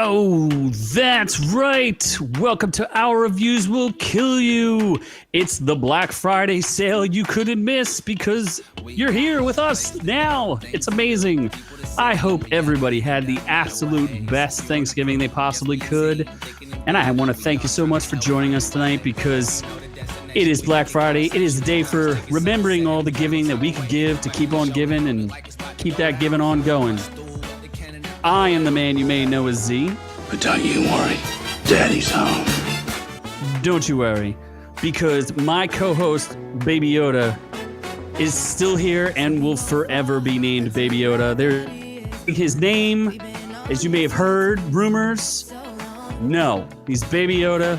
Oh, that's right. Welcome to Our Reviews Will Kill You. It's the Black Friday sale you couldn't miss because you're here with us now. It's amazing. I hope everybody had the absolute best Thanksgiving they possibly could. And I want to thank you so much for joining us tonight because it is Black Friday. It is the day for remembering all the giving that we could give to keep on giving and keep that giving on going. I am the man you may know as Z. But don't you worry, Daddy's home. Don't you worry, because my co-host, Baby Yoda, is still here and will forever be named Baby Yoda. His name, as you may have heard, rumors, no, he's Baby Yoda.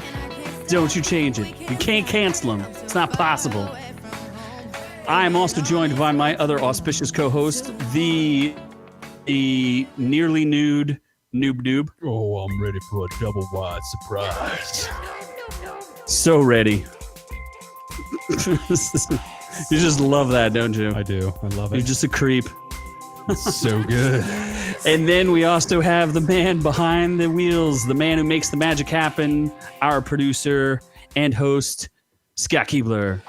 Don't you change it. You can't cancel him. It's not possible. I am also joined by my other auspicious co-host, the nearly nude Noob. Oh, I'm ready for a double wide surprise. So ready. You just love that, don't you? I do. I love it. You're just a creep. It's so good. And then we also have the man behind the wheels, the man who makes the magic happen, our producer and host, Scott Keebler.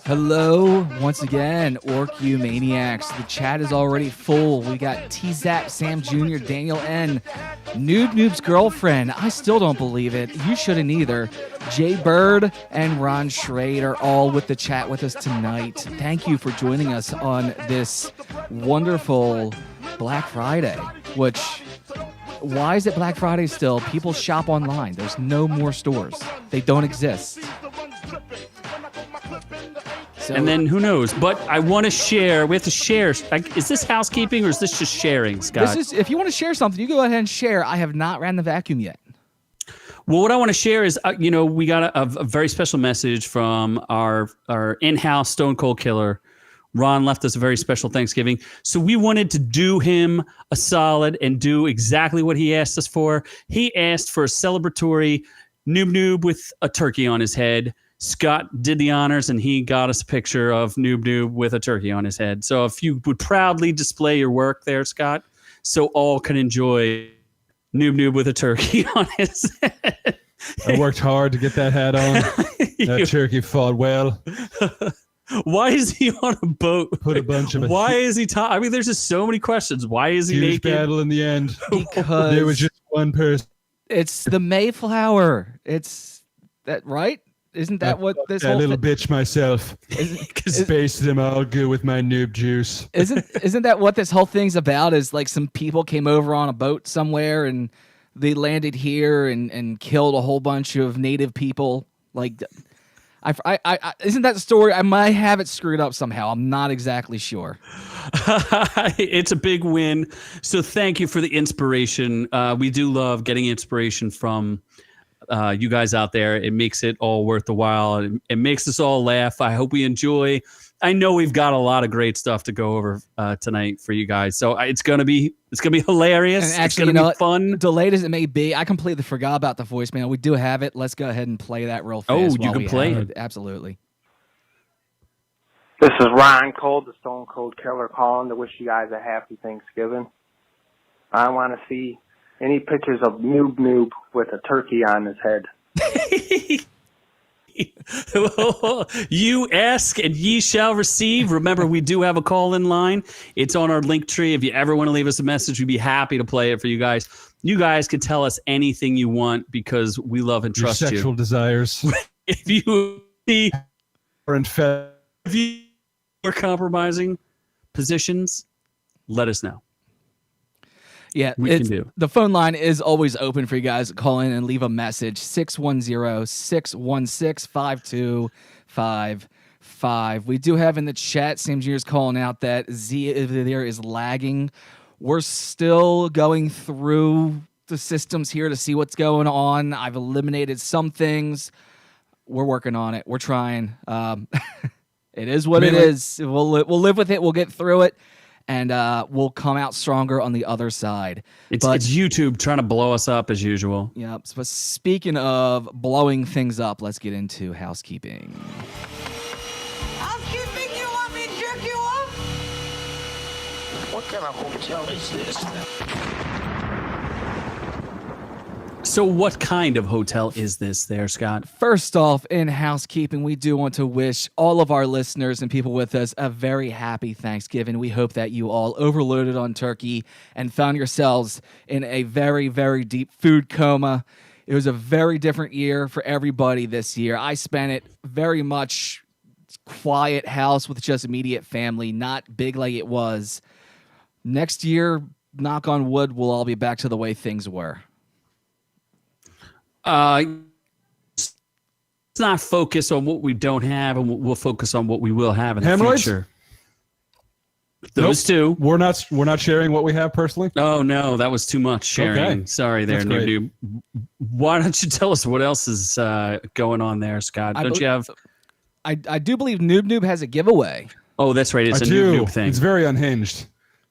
Hello, once again, OrkU Maniacs. The chat is already full. We got T-Zap, Sam Jr., Daniel N., Noob's girlfriend. I still don't believe it. You shouldn't either. Jay Bird and Ron Schrade are all with the chat with us tonight. Thank you for joining us on this wonderful Black Friday, which, why is it Black Friday still? People shop online. There's no more stores. They don't exist. So, And then who knows? But I want to share. We have to share. Like, is this housekeeping or is this just sharing, Scott? this is, if you want to share something, you go ahead and share. I have not ran the vacuum yet. Well, what I want to share is, we got a very special message from our in-house Stone Cold Killer. Ron left us a very special Thanksgiving. So we wanted to do him a solid and do exactly what he asked us for. He asked for a celebratory Noob with a turkey on his head. Scott did the honors, and he got us a picture of Noob with a turkey on his head. So if you would proudly display your work there, Scott, so all can enjoy Noob with a turkey on his head. I worked hard to get that hat on. That turkey fought well. Why is he on a boat? Put a bunch of. Why is he? I mean, there's just so many questions. Why is he huge naked? battle in the end? Because there was just one person. it's the Mayflower. It's that, right? Isn't that what this that whole little bitch myself? Spaced them all good with my noob juice. Isn't that what this whole thing's about? Is like some people came over on a boat somewhere and they landed here and killed a whole bunch of native people. Like, I isn't that the story? I might have it screwed up somehow. I'm not exactly sure. It's a big win. So thank you for the inspiration. We do love getting inspiration from you guys out there. It makes it all worth the while. It makes us all laugh. I hope we enjoy. I know we've got a lot of great stuff to go over tonight for you guys. So it's gonna be hilarious. And actually, it's gonna be fun. Delayed as it may be, I completely forgot about the voicemail. We do have it. Let's go ahead and play that real fast. Oh, you can play it. Absolutely. This is Ryan Cold, the Stone Cold Killer, calling to wish you guys a happy Thanksgiving. I want to see any pictures of Noob with a turkey on his head. You ask and ye shall receive. Remember, we do have a call-in line. It's on our link tree. If you ever want to leave us a message, we'd be happy to play it for you guys. You guys can tell us anything you want because we love and trust your sexual desires. If you Or if you are compromising positions, let us know. Yeah, we can do. The phone line is always open for you guys to call in and leave a message. 610-616-5255. We do have in the chat, Sam Jr. is calling out that Z there is lagging. We're still going through the systems here to see what's going on. I've eliminated some things. We're working on it. We're trying. It is what it is. We'll live with it. We'll get through it. And we'll come out stronger on the other side. It's YouTube trying to blow us up as usual. Yeah. But speaking of blowing things up, let's get into housekeeping. Housekeeping, you want me to jerk you off? What kind of hotel is this? So what kind of hotel is this there, Scott? First off, in housekeeping, we do want to wish all of our listeners and people with us a very happy Thanksgiving. We hope that you all overloaded on turkey and found yourselves in a very, very deep food coma. It was a very different year for everybody this year. I spent it very much quiet house with just immediate family, not big like it was. Next year, knock on wood, we'll all be back to the way things were. Let's not focus on what we don't have, and we'll focus on what we will have in the Hemorrhoids? future. Those two. We're not sharing what we have personally. Oh no, that was too much sharing. Okay. Sorry, there, That's great. Noob. Why don't you tell us what else is going on there, Scott? Don't you have? I do believe Noob has a giveaway. Oh, that's right. It's I a do. Noob thing. It's very unhinged,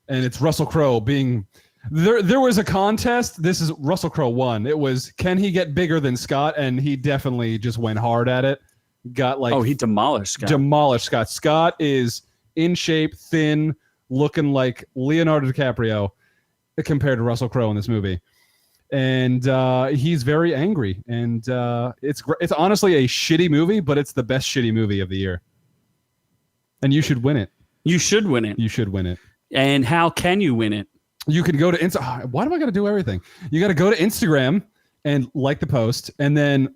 and it's Russell Crowe being. There was a contest. This is Russell Crowe won. It was, can he get bigger than Scott? And he definitely just went hard at it. Got like he demolished Scott. Demolished Scott. Scott is in shape, thin, looking like Leonardo DiCaprio compared to Russell Crowe in this movie. And he's very angry. And it's honestly a shitty movie, but it's the best shitty movie of the year. And you should win it. You should win it. You should win it. And how can you win it? You can go to why do I got to do everything? You got to go to Instagram and like the post, and then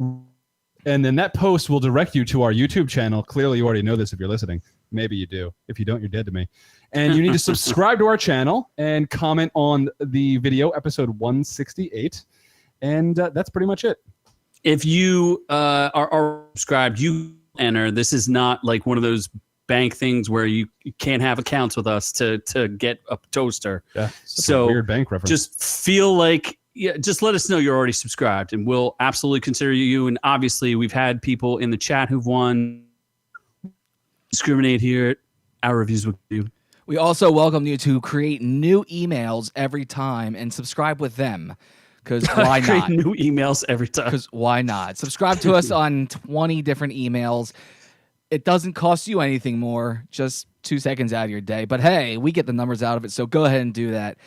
that post will direct you to our YouTube channel. Clearly, you already know this if you're listening. Maybe you do. If you don't, you're dead to me. And you need to subscribe to our channel and comment on the video, episode 168. And that's pretty much it. If you are subscribed, you enter. This is not like one of those bank things where you can't have accounts with us to get a toaster. Yeah. So a weird bank reference. Just feel like, just let us know you're already subscribed, and we'll absolutely consider you. And obviously, we've had people in the chat who've won. Discriminate here. Our reviews with you. We also welcome you to create new emails every time and subscribe with them. Because why Create not? new emails every time. Because why not? Subscribe to us on 20 different emails. It doesn't cost you anything more, just 2 seconds out of your day. But hey, we get the numbers out of it, so go ahead and do that.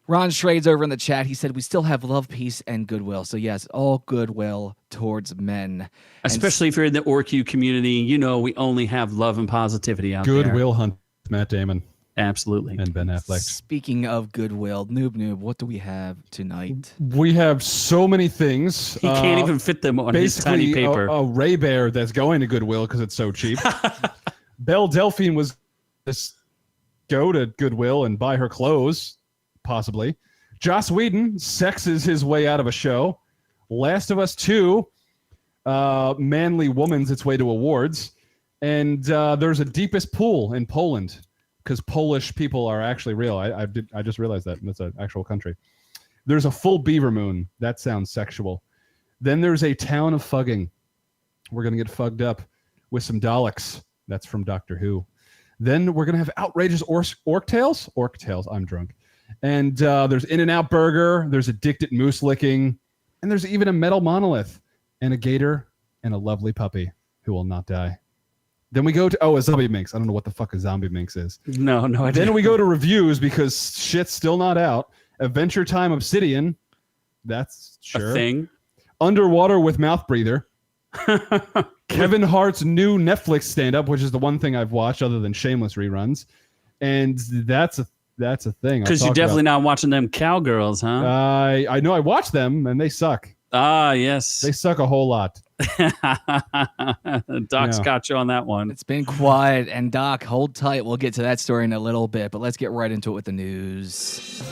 Ron Schrade's over in the chat. He said, we still have love, peace, and goodwill. So yes, all goodwill towards men. Especially if you're in the OrkU community, you know we only have love and positivity out there. Goodwill Hunt, Matt Damon. Absolutely. And Ben Affleck. Speaking of goodwill, Noob, what do we have tonight? We have so many things. He can't even fit them on his tiny paper. A Rey Bear that's going to Goodwill because it's so cheap. Belle Delphine was just go to Goodwill and buy her clothes, possibly. Joss Whedon sexes his way out of a show. Last of Us 2, Manly Woman's its way to awards. And there's a deepest pool in Poland, because Polish people are actually real. I just realized that. That's an actual country. There's a full beaver moon. That sounds sexual. Then there's a town of Fugging. We're going to get fugged up with some Daleks. That's from Doctor Who. Then we're going to have outrageous OrkTales. OrkTales, I'm drunk. And there's In-N-Out Burger. There's addicted moose licking. And there's even a metal monolith. And a gator. And a lovely puppy who will not die. Then we go to, a zombie minks. I don't know what the fuck a zombie minks is. No idea. Then we go to reviews because shit's still not out. Adventure Time Obsidian. That's sure. A thing. Underwater with Mouth Breather. Kevin Hart's new Netflix stand-up, which is the one thing I've watched other than Shameless reruns. And that's a thing. Because you're definitely not watching them cowgirls, huh? I know I watch them, and they suck. Ah, yes. They suck a whole lot. Doc's got you on that one. It's been quiet, and Doc, hold tight. We'll get to that story in a little bit, but let's get right into it with the news.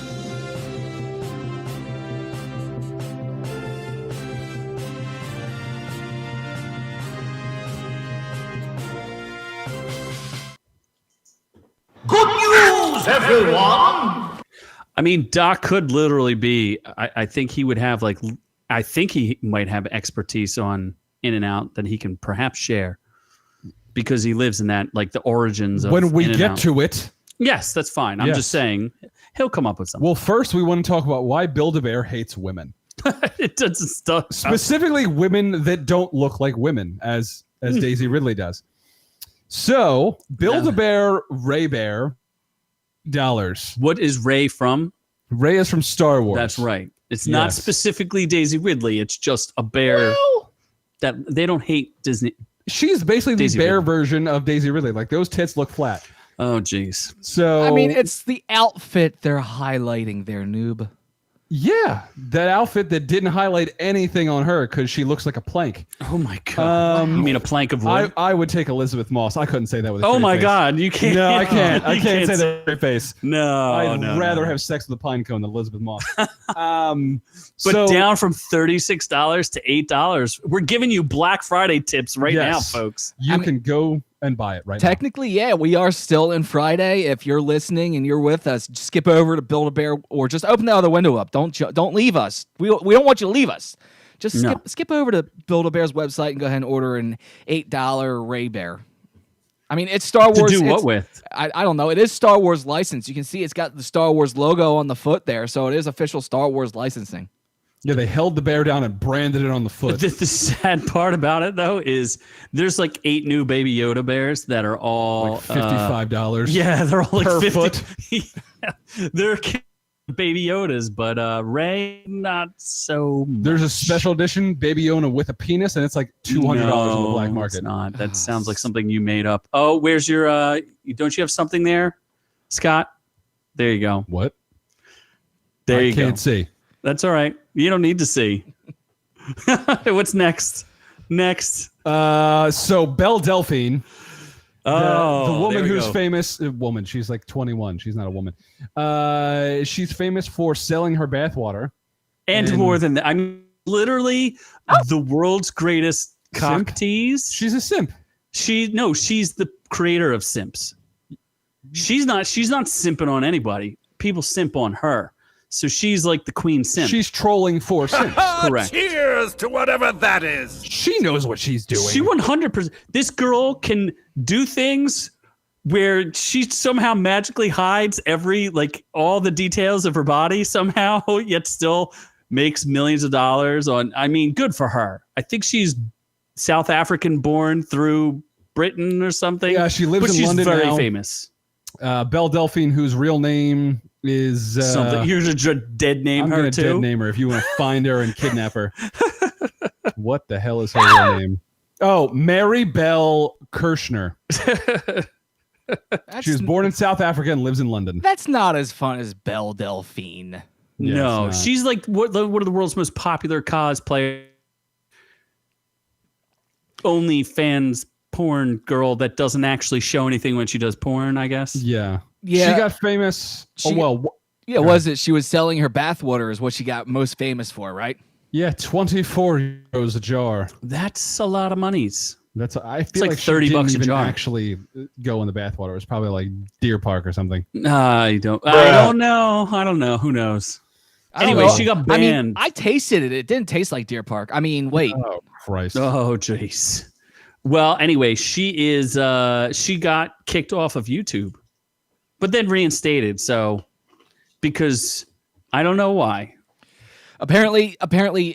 Good news, everyone! I mean, Doc could literally be, I think he would have I think he might have expertise on In-N-Out that he can perhaps share because he lives in that, like the origins of when we In-N-Out. get to it. Yes, that's fine. I'm just saying he'll come up with something. Well, first we want to talk about why Build-A-Bear hates women. It doesn't stuff. Specifically women that don't look like women, as Daisy Ridley does. So, Build-A-Bear Rey Bear $. What is Rey from? Rey is from Star Wars. That's right. It's not Yes. specifically Daisy Ridley. It's just a bear that they don't hate Disney. She's basically Daisy the bear Ridley. version of Daisy Ridley. Like those tits look flat. Oh, jeez. So I mean, it's the outfit they're highlighting there, noob. yeah, that outfit that didn't highlight anything on her because she looks like a plank. Oh my god. You mean a plank of wood? I would take Elizabeth Moss. I couldn't say that with a Oh straight my face. god, you can't. No, I can't. I You can't say that with a straight face. No, I'd no, rather no. have sex with a pine cone than Elizabeth Moss. But so, down from $36 to $8. We're giving you Black Friday tips right now, Yes. folks. you can go and buy it right now. Technically, yeah, we are still in Friday. If you're listening and you're with us, just skip over to Build-A-Bear or just open the other window up. Don't leave us. We don't want you to leave us. Just skip over to Build-A-Bear's website and go ahead and order an $8 Ray Bear. I mean, it's Star Wars. To do what with? I don't know. It is Star Wars license. You can see it's got the Star Wars logo on the foot there, so it is official Star Wars licensing. Yeah, they held the bear down and branded it on the foot. The sad part about it, though, is there's like 8 new Baby Yoda bears that are all Like $55. yeah, they're all like per 50. foot. Yeah, they're Baby Yodas, but Ray not so much. There's a special edition Baby Yoda with a penis, and it's like $200 on the black No, market. It's not. That sounds like something you made up. Oh, where's your don't you have something there, Scott? There you go. What? There I you can't go. see. That's all right. You don't need to see. What's next? Next. So Belle Delphine, Oh, the woman there we who's go. famous, woman, she's like 21. She's not a woman. She's famous for selling her bathwater. And more than that. I'm literally the world's greatest cock Simp? tease. She's a simp. She's the creator of simps. She's not simping on anybody. People simp on her. So she's like the queen simp. She's trolling for simps. correct. Cheers to whatever that is. She knows what she's doing. She 100%. This girl can do things where she somehow magically hides all the details of her body somehow, yet still makes millions of dollars on. I mean, good for her. I think she's South African born through Britain or something. Yeah, she lives but in she's London very now. famous. Belle Delphine, whose real name is Something. You're gonna dead name I'm her gonna too. dead name her if you want to find her and kidnap her. What the hell is her real name? Oh, Mary Belle Kirshner. She was born in South Africa and lives in London. That's not as fun as Belle Delphine. Yeah, No, it's not. she's like one of the world's most popular cosplayers. Only fans porn girl that doesn't actually show anything when she does porn, I guess. Yeah. Yeah. She got famous. Yeah, was it? She was selling her bathwater is what she got most famous for, right? Yeah, 24 euros a jar. That's a lot of monies. I feel like like she 30 didn't bucks a even jar. actually go in the bathwater. It was probably like Deer Park or something. I don't know. I don't know. Who knows? I don't Anyway, know. she got I mean, banned. I tasted it. It didn't taste like Deer Park. I mean, wait. Oh, Christ. Oh, jeez. Well, anyway, she got kicked off of YouTube, but then reinstated. So, because I don't know why. Apparently,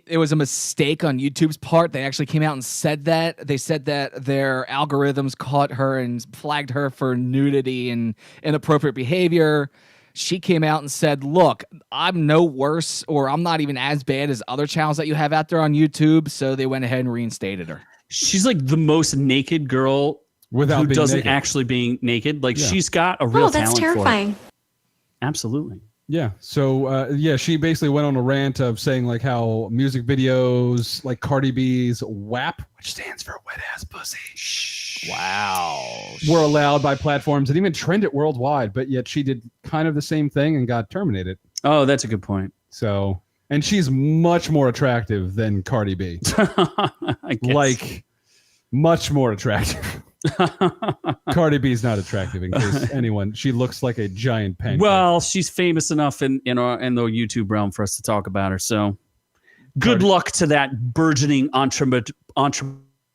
it was a mistake on YouTube's part. They actually came out and said that. They said that their algorithms caught her and flagged her for nudity and inappropriate behavior. She came out and said, look, I'm no worse or I'm not even as bad as other channels that you have out there on YouTube. So they went ahead and reinstated her. She's like the most naked girl Without who being doesn't naked. actually being naked. Like Yeah. she's got a real Oh, that's talent terrifying. for it. Absolutely. Yeah. So, she basically went on a rant of saying like how music videos like Cardi B's WAP, which stands for wet ass pussy, Wow. were allowed by platforms that even trended worldwide, but yet she did kind of the same thing and got terminated. Oh, that's a good point. So, and she's much more attractive than Cardi B. I guess. Like, much more attractive. Cardi B's not attractive in case anyone. She looks like a giant pancake. well, she's famous enough in the YouTube realm for us to talk about her. So, good luck to that burgeoning entrepreneur.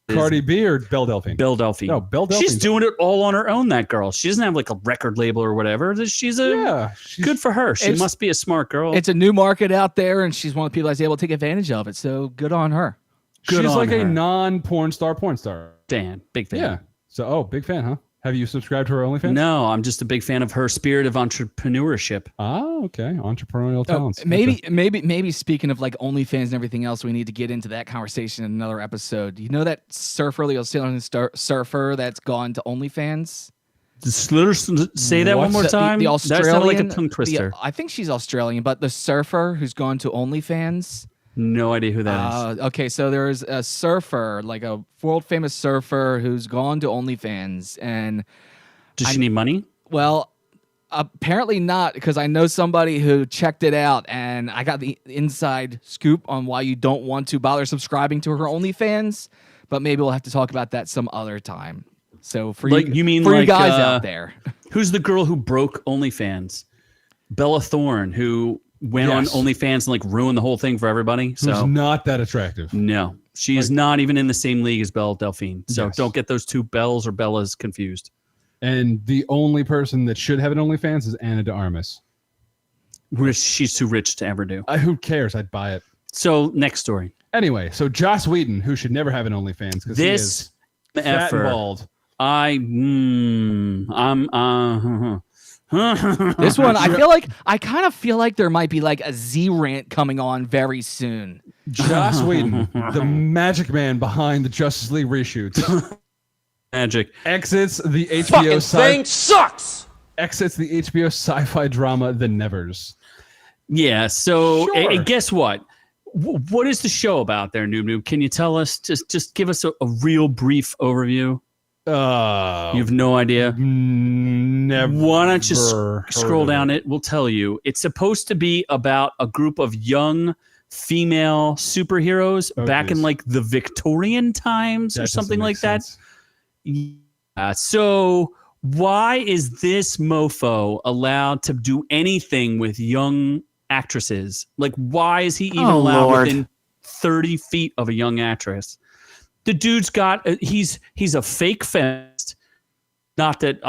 Cardi B or Belle Delphine? Belle Delphine. No, Belle Delphine. She's doing it all on her own. That girl. She doesn't have like a record label or whatever. She's good for her. She It's- must be a smart girl. It's a new market out there, and she's one of the people that's able to take advantage of it. So good on her. Good She's on like her. a non-porn star porn star. Dan, big fan. Yeah. So, big fan, huh? Have you subscribed to her OnlyFans? No, I'm just a big fan of her spirit of entrepreneurship. Oh, okay. Entrepreneurial talents. Maybe speaking of like OnlyFans and everything else, we need to get into that conversation in another episode. You know that surfer, the Australian surfer that's gone to OnlyFans? Say that one more time. The That Australian, sounded like a tongue twister. I think she's Australian, but the surfer who's gone to OnlyFans. No idea who that is. Okay, so there's a surfer, like a world famous surfer, who's gone to OnlyFans, and Does she need money? well, apparently not, because I know somebody who checked it out, and I got the inside scoop on why you don't want to bother subscribing to her OnlyFans. But maybe we'll have to talk about that some other time. So for you guys out there, who's the girl who broke OnlyFans? Bella Thorne, who went on OnlyFans and like ruined the whole thing for everybody. Who's not that attractive. No, she is not even in the same league as Belle Delphine. So don't get those two Bells or Bellas confused. And the only person that should have an OnlyFans is Anna de Armas. She's too rich to ever do. Who cares? I'd buy it. So next story. Anyway, so Joss Whedon, who should never have an OnlyFans because he is fat and bald. This one, I kind of feel like there might be like a Z rant coming on very soon. Joss Whedon, the magic man behind the Justice League reshoots, magic exits the HBO Fucking thing sucks. Exits the HBO sci-fi drama The Nevers. Yeah. So Sure. guess what? What is the show about there, Noob Noob? Can you tell us? Just give us a real brief overview. You have no idea? Never. Why don't you scroll down it? We'll tell you. It's supposed to be about a group of young female superheroes back in like the Victorian times or something like that. Yeah. So why is this mofo allowed to do anything with young actresses? Like, why is he even allowed within 30 feet of a young actress? The dude's got he's a fake feminist. Not that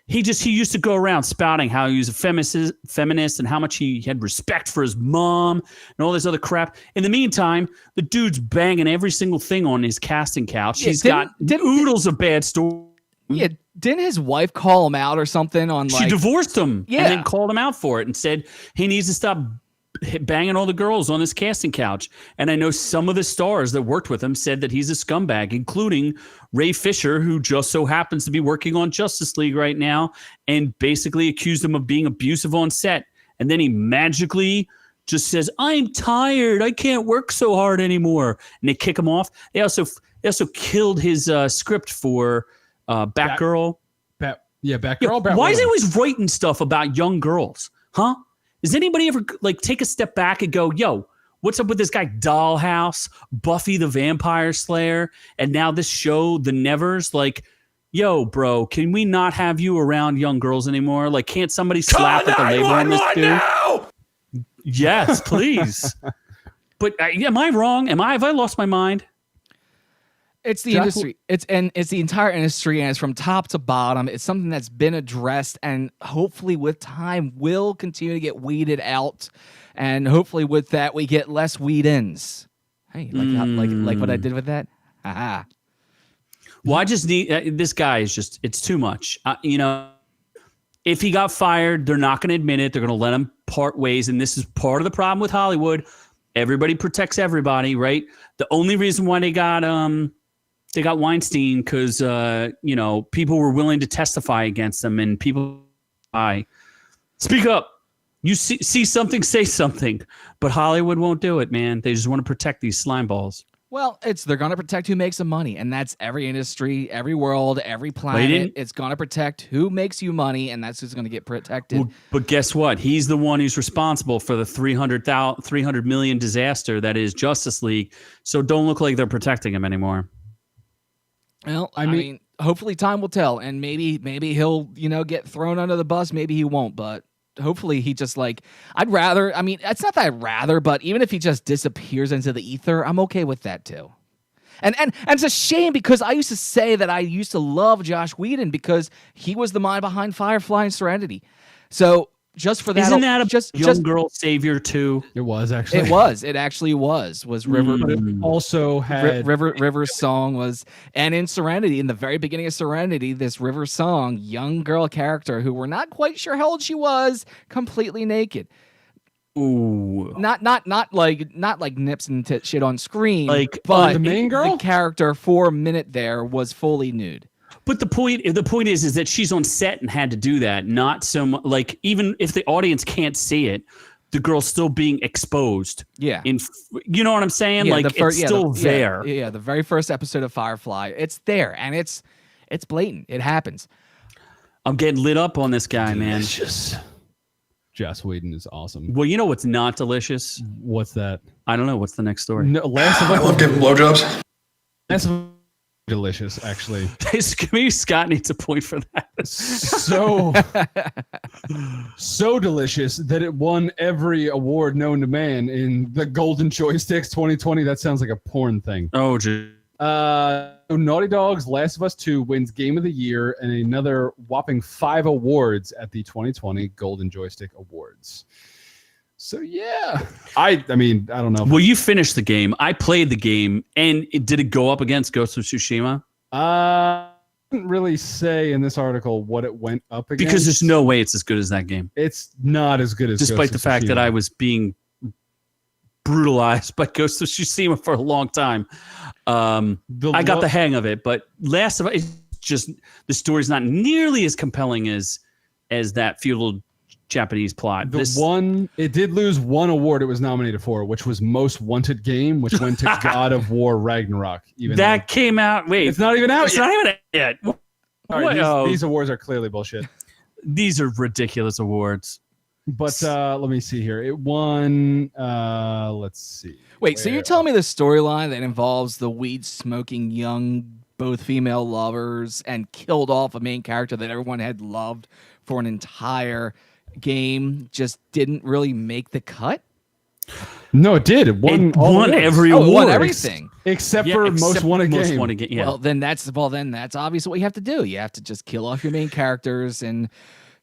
he used to go around spouting how he was a feminist and how much he had respect for his mom and all this other crap. In the meantime, the dude's banging every single thing on his casting couch. He's got oodles of bad stories. Yeah, didn't his wife call him out or something on like... She divorced him and then called him out for it and said he needs to stop banging all the girls on his casting couch. And I know some of the stars that worked with him said that he's a scumbag, including Ray Fisher, who just so happens to be working on Justice League right now and basically accused him of being abusive on set. And then he magically just says, I'm tired. I can't work so hard anymore. And they kick him off. They also killed his script for Batgirl. Batgirl. Why is he always writing stuff about young girls? Huh? Does anybody ever like take a step back and go, yo, what's up with this guy Dollhouse, Buffy the Vampire Slayer, and now this show, The Nevers? Like, yo, bro, can we not have you around young girls anymore? Like, can't somebody slap at the label on this dude? Now! Yes, please. But am I wrong? Have I lost my mind? It's the industry. It's the entire industry, and it's from top to bottom. It's something that's been addressed, and hopefully, with time, will continue to get weeded out. And hopefully, with that, we get less weed-ins. Hey, like what I did with that? Haha. Well, I just need this guy is just it's too much. If he got fired, they're not going to admit it. They're going to let him part ways, and this is part of the problem with Hollywood. Everybody protects everybody, right? The only reason why they got Weinstein because people were willing to testify against them, and people speak up. You see something, say something. But Hollywood won't do it, man. They just want to protect these slime balls. Well, they're going to protect who makes the money, and that's every industry, every world, every planet. It's going to protect who makes you money, and that's who's going to get protected. Well, but guess what? He's the one who's responsible for the 300 million disaster that is Justice League. So don't look like they're protecting him anymore. Well, I mean, hopefully time will tell, and maybe he'll get thrown under the bus. Maybe he won't, but hopefully he just I'd rather. I mean, it's not that I'd rather, but even if he just disappears into the ether, I'm okay with that too. And it's a shame because I used to say that I used to love Joss Whedon because he was the mind behind Firefly and Serenity. So just for that. Isn't that a just young girl savior too? It was actually. It was. It actually was River. But it also had River's song was, and in Serenity, in the very beginning of Serenity, this River song, young girl character who we're not quite sure how old she was, completely naked. Ooh. Not like nips and shit on screen. Like, but the main girl? the character for a minute there was fully nude. But the point is that she's on set and had to do that. Not so much like, even if the audience can't see it, the girl's still being exposed. Yeah. You know what I'm saying? Yeah, like it's still there. Yeah, the very first episode of Firefly, it's there, and it's blatant. It happens. I'm getting lit up on this guy, man. delicious. Joss Whedon is awesome. Well, you know what's not delicious? What's that? I don't know. What's the next story? No, Last of Us. I love giving blowjobs. Last of Us delicious, actually. Maybe Scott needs a point for that. So delicious that it won every award known to man in the Golden Joysticks 2020. That sounds like a porn thing. Oh, gee. Naughty Dog's Last of Us 2 wins Game of the Year and another whopping 5 awards at the 2020 Golden Joystick Awards. So yeah, I mean, I don't know. Well, you finished the game. I played the game, and did it go up against Ghost of Tsushima? I didn't really say in this article what it went up against. Because there's no way it's as good as that game. It's not as good as Despite Ghost the of fact that Tsushima. I was being brutalized by Ghost of Tsushima for a long time. I got the hang of it, but Last of Us, it's just, the story's not nearly as compelling as that feudal Japanese plot. It did lose one award it was nominated for, which was Most Wanted Game, which went to God of War Ragnarok. That came out. Wait, it's not even out it's yet. not even out yet. All right, Whoa. these awards are clearly bullshit. These are ridiculous awards. But let me see here. It won. Let's see. Wait, so you're telling me the storyline that involves the weed-smoking young, both female lovers, and killed off a main character that everyone had loved for an entire game just didn't really make the cut? No, it did. It won, It won every Oh, it award. won everything. Except for Most Wanted Game. Yeah. Well, then that's obviously what you have to do. You have to just kill off your main characters and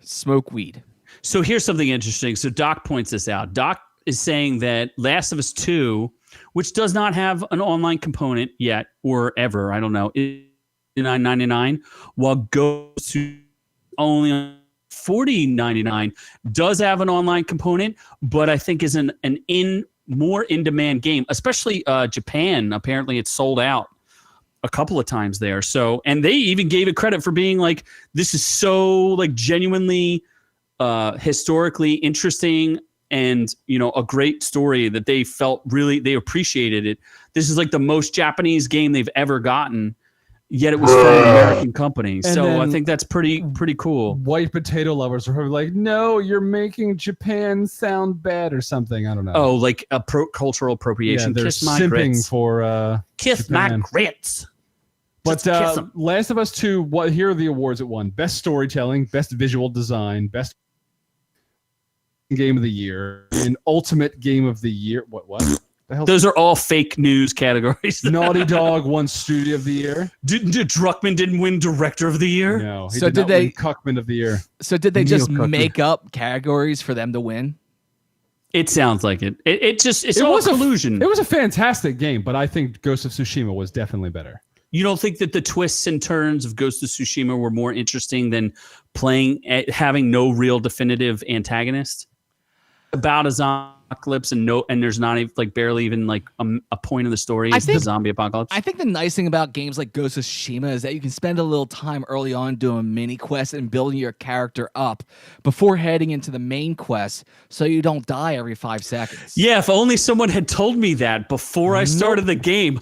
smoke weed. So here's something interesting. So Doc points this out. Doc is saying that Last of Us 2, which does not have an online component yet or ever, I don't know, is $9.99, while Ghost to only $40.99 does have an online component, but I think is an more in-demand game, especially Japan. Apparently it's sold out a couple of times there. So, and they even gave it credit for being like, this is so like genuinely historically interesting and, you know, a great story that they felt really, they appreciated it. This is like the most Japanese game they've ever gotten, yet it was from an American company. And so I then think that's pretty cool. White potato lovers are probably like, no, you're making Japan sound bad or something. I don't know. Oh, like a cultural appropriation. Yeah, they're Kiss my simping grits. for Kiss Japan. my grits. But Just kiss 'em. Last of Us 2, here are the awards it won. Best Storytelling, Best Visual Design, Best Game of the Year, and Ultimate Game of the Year. What? The hell? Those are all fake news categories. Naughty Dog won Studio of the Year. Did Druckmann didn't win Director of the Year? No. He So did did not they- win Cuckman of the Year. So did they Neil just Cuckman. make up categories for them to win? It sounds like it. It's It all was a- collusion. It was a fantastic game, but I think Ghost of Tsushima was definitely better. You don't think that the twists and turns of Ghost of Tsushima were more interesting than having no real definitive antagonist? About a zombie apocalypse and there's not even, like, barely even like a point of the story is the zombie apocalypse. I think the nice thing about games like Ghost of Tsushima is that you can spend a little time early on doing mini quests and building your character up before heading into the main quest, so you don't die every 5 seconds. Yeah, if only someone had told me that before I started the game.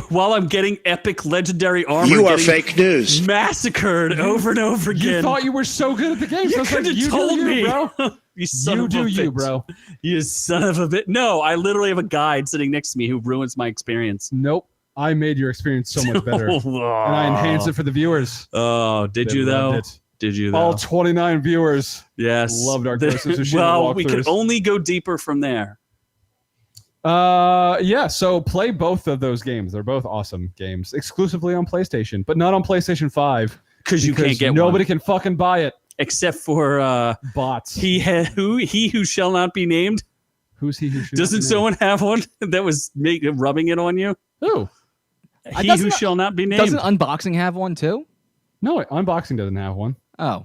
While I'm getting epic legendary armor. You are getting fake news. massacred over and over again. You thought you were so good at the game. You so it's like, could have you told do me, you, bro. You son You of do a you, bitch. bro. You son of a bit. No, I literally have a guide sitting next to me who ruins my experience. Nope. I made your experience so much better. And I enhanced it for the viewers. Oh, did They you though? loved it. Did you though? All 29 viewers. Yes. loved our Ghost of Tsushima Well, we could walkthroughs. only go deeper from there. Yeah, so play both of those games. They're both awesome games. Exclusively on PlayStation, but not on PlayStation 5. Because you can't get nobody one. can fucking buy it. except for Bots. he who shall not be named. Who's he who should Doesn't someone have one that was rubbing it on you? Who? He who shall not be named. Doesn't Unboxing have one too? No, Unboxing doesn't have one. Oh.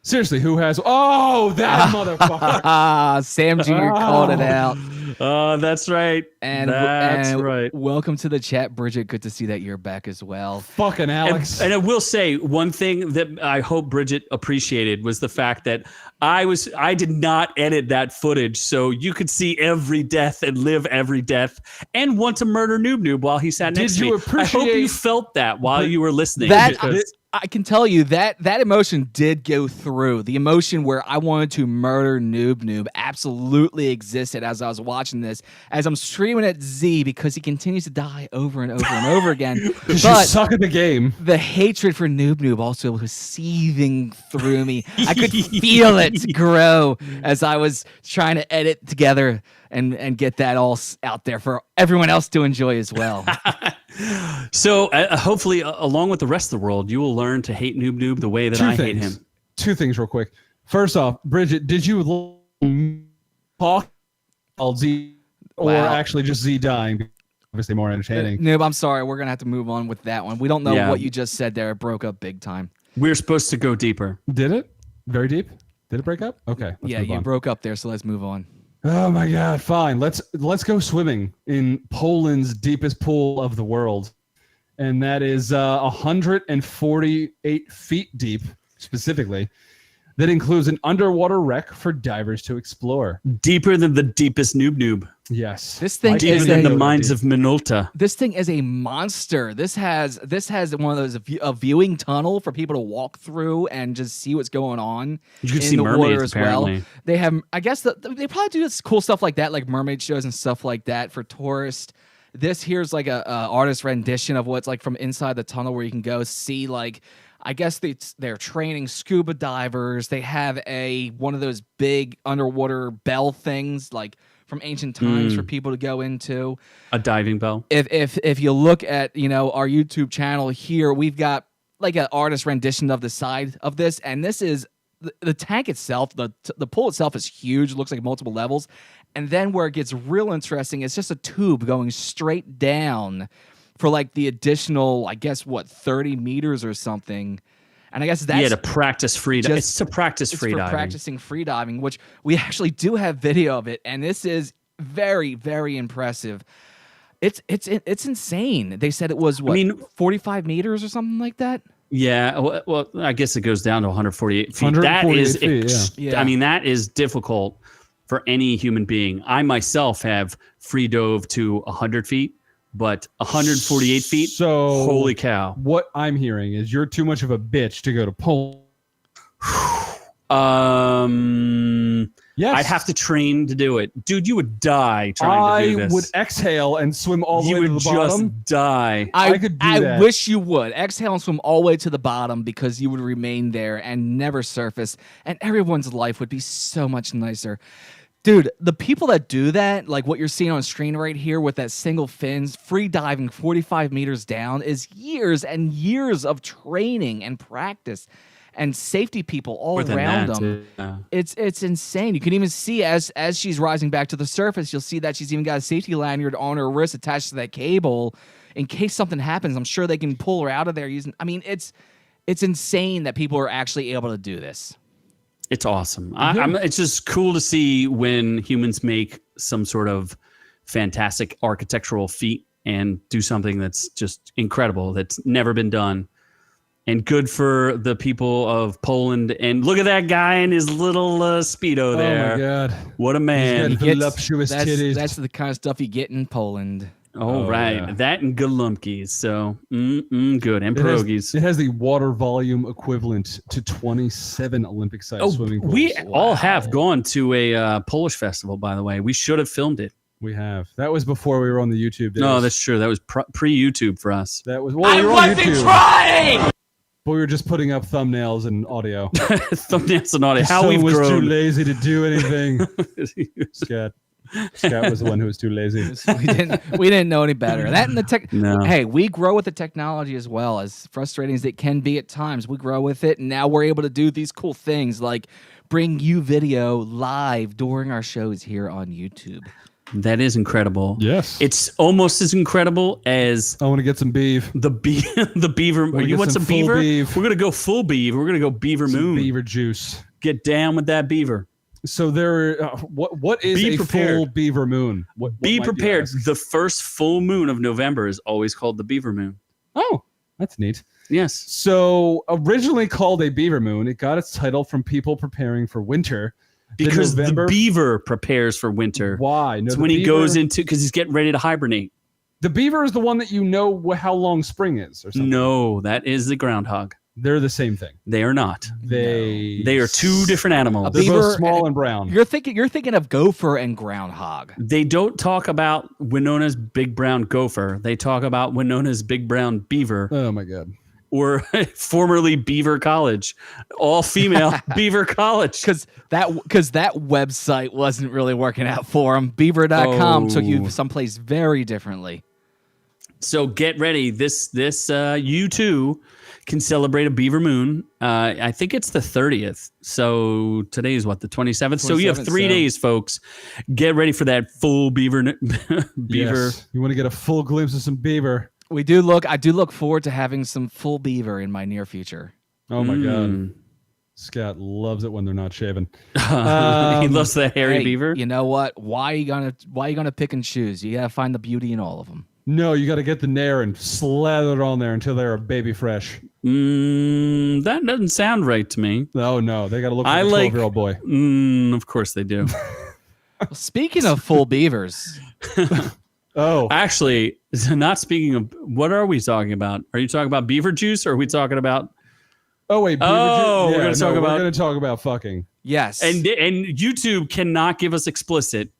Seriously, who has? Oh, that motherfucker! Sam Jr. called it out. Oh, that's right. That's right. Welcome to the chat, Bridget. Good to see that you're back as well. Fucking Alex. And I will say one thing that I hope Bridget appreciated was the fact that I did not edit that footage, so you could see every death and live every death and want to murder Noob Noob while he sat next to me. I hope you felt that while you were listening. I can tell you that emotion did go through. The emotion where I wanted to murder Noob Noob absolutely existed as I was watching this, as I'm screaming at Z because he continues to die over and over and over again. But you suck at the game. The hatred for Noob Noob also was seething through me. I could feel it grow as I was trying to edit together and get that all out there for everyone else to enjoy as well. So hopefully, along with the rest of the world, you will learn to hate Noob Noob the way that I hate him. Two things real quick. First off, Bridget, did you talk about Z or actually just Z dying? Obviously more entertaining. Noob, I'm sorry. We're going to have to move on with that one. We don't know what you just said there. It broke up big time. We're supposed to go deeper. Did it? Very deep? Did it break up? Okay. Yeah, you broke up there, so let's move on. Oh my God! Fine. Let's go swimming in Poland's deepest pool of the world, and that is 148 feet deep, specifically. That includes an underwater wreck for divers to explore. Deeper than the deepest Noob Noob. Yes. This thing deeper than the mines of Minolta. This thing is a monster. This has one of those a viewing tunnel for people to walk through and just see what's going on. You can see mermaids as well. They have, I guess, they probably do this cool stuff like that, like mermaid shows and stuff like that for tourists. This here's like a artist rendition of what's like from inside the tunnel, where you can go see like. I guess they're training scuba divers. They have one of those big underwater bell things, like from ancient times, for people to go into. A diving bell. If you look at our YouTube channel here, we've got like an artist rendition of the side of this, and this is the tank itself. The pool itself is huge. It looks like multiple levels, and then where it gets real interesting, it's just a tube going straight down. For like the additional, I guess, 30 meters or something. And I guess that's... to practice free diving. It's to practice free diving. Practicing free diving, which we actually do have video of it. And this is very, very impressive. It's insane. They said it was, 45 meters or something like that? Yeah, well, I guess it goes down to 148 feet. That is, I mean, that is difficult for any human being. I myself have free dove to 100 feet. But 148 feet? So, holy cow. What I'm hearing is you're too much of a bitch to go to Poland. Yes. I'd have to train to do it. Dude, you would die trying to do this. I would exhale and swim all the way to the bottom. You would just die. I could do that. I wish you would. Exhale and swim all the way to the bottom, because you would remain there and never surface. And everyone's life would be so much nicer. Dude, the people that do that, like what you're seeing on screen right here with that single fins, free diving 45 meters down, is years and years of training and practice and safety people all around them. It's insane. You can even see as she's rising back to the surface, you'll see that she's even got a safety lanyard on her wrist attached to that cable in case something happens. I'm sure they can pull her out of there using. I mean, it's insane that people are actually able to do this. It's awesome. It's just cool to see when humans make some sort of fantastic architectural feat and do something that's just incredible, that's never been done. And good for the people of Poland. And look at that guy in his little Speedo there. Oh, my God. What a man. Voluptuous titties. That's the kind of stuff you get in Poland. Oh, right. Yeah. That and Golumkis. So, good. And pierogies. It has the water volume equivalent to 27 Olympic-sized swimming pools. We all have gone to a Polish festival, by the way. We should have filmed it. We have. That was before we were on the YouTube days. No, that's true. That was pre-YouTube for us. That was. Well, we were on YouTube. Trying! But we were just putting up thumbnails and audio. Thumbnails and audio. How we've grown. Was too lazy to do anything. Scott. Scott was the one who was too lazy. We didn't know any better. That and the tech. No. Hey, we grow with the technology as well. As frustrating as it can be at times, we grow with it, and now we're able to do these cool things like bring you video live during our shows here on YouTube. That is incredible. Yes. It's almost as incredible as I want to get some beef. the beaver. You want some full beaver? beef. We're gonna go full beaver. We're gonna go beaver Some moon. beaver juice. Get down with that beaver. So there, what is Be a prepared. full beaver moon? What Be might you prepared. ask? The first full moon of November is always called the beaver moon. Oh, that's neat. Yes. So originally called a beaver moon, it got its title from people preparing for winter. Because the November- beaver prepares for winter. Why? No, It's the when he beaver- goes into, because he's getting ready to hibernate. The beaver is the one that you know how long spring is, or something. No, that is the groundhog. They're the same thing. They are not. They They are two different animals. They're Beaver both small and brown. You're thinking of gopher and groundhog. They don't talk about Winona's big brown gopher. They talk about Winona's big brown beaver, Oh my god. or formerly Beaver College, all female Beaver College. Because that website wasn't really working out for him. Beaver.com took you Oh. someplace very differently. So get ready. This you too can celebrate a beaver moon. I think it's the 30th. So today is what, the 27th? So you have 3 so- days, folks. Get ready for that full beaver. Yes. You want to get a full glimpse of some beaver. I do look forward to having some full beaver in my near future. Oh my god. Mm. Scott loves it when they're not shaven. He loves that hairy Hey, beaver. You know what? Why are you gonna pick and choose? You gotta find the beauty in all of them. No, you got to get the nair and slather it on there until they're baby fresh. That doesn't sound right to me. Oh no, they got to look I like a like- 12-year-old boy. Of course they do. Well, speaking of full beavers, Oh, Actually, not speaking of, what are we talking about? Are you talking about beaver juice, or are we talking about? oh wait. Beaver Oh, we're gonna talk about- We're going to talk about fucking. yes, And YouTube cannot give us explicit.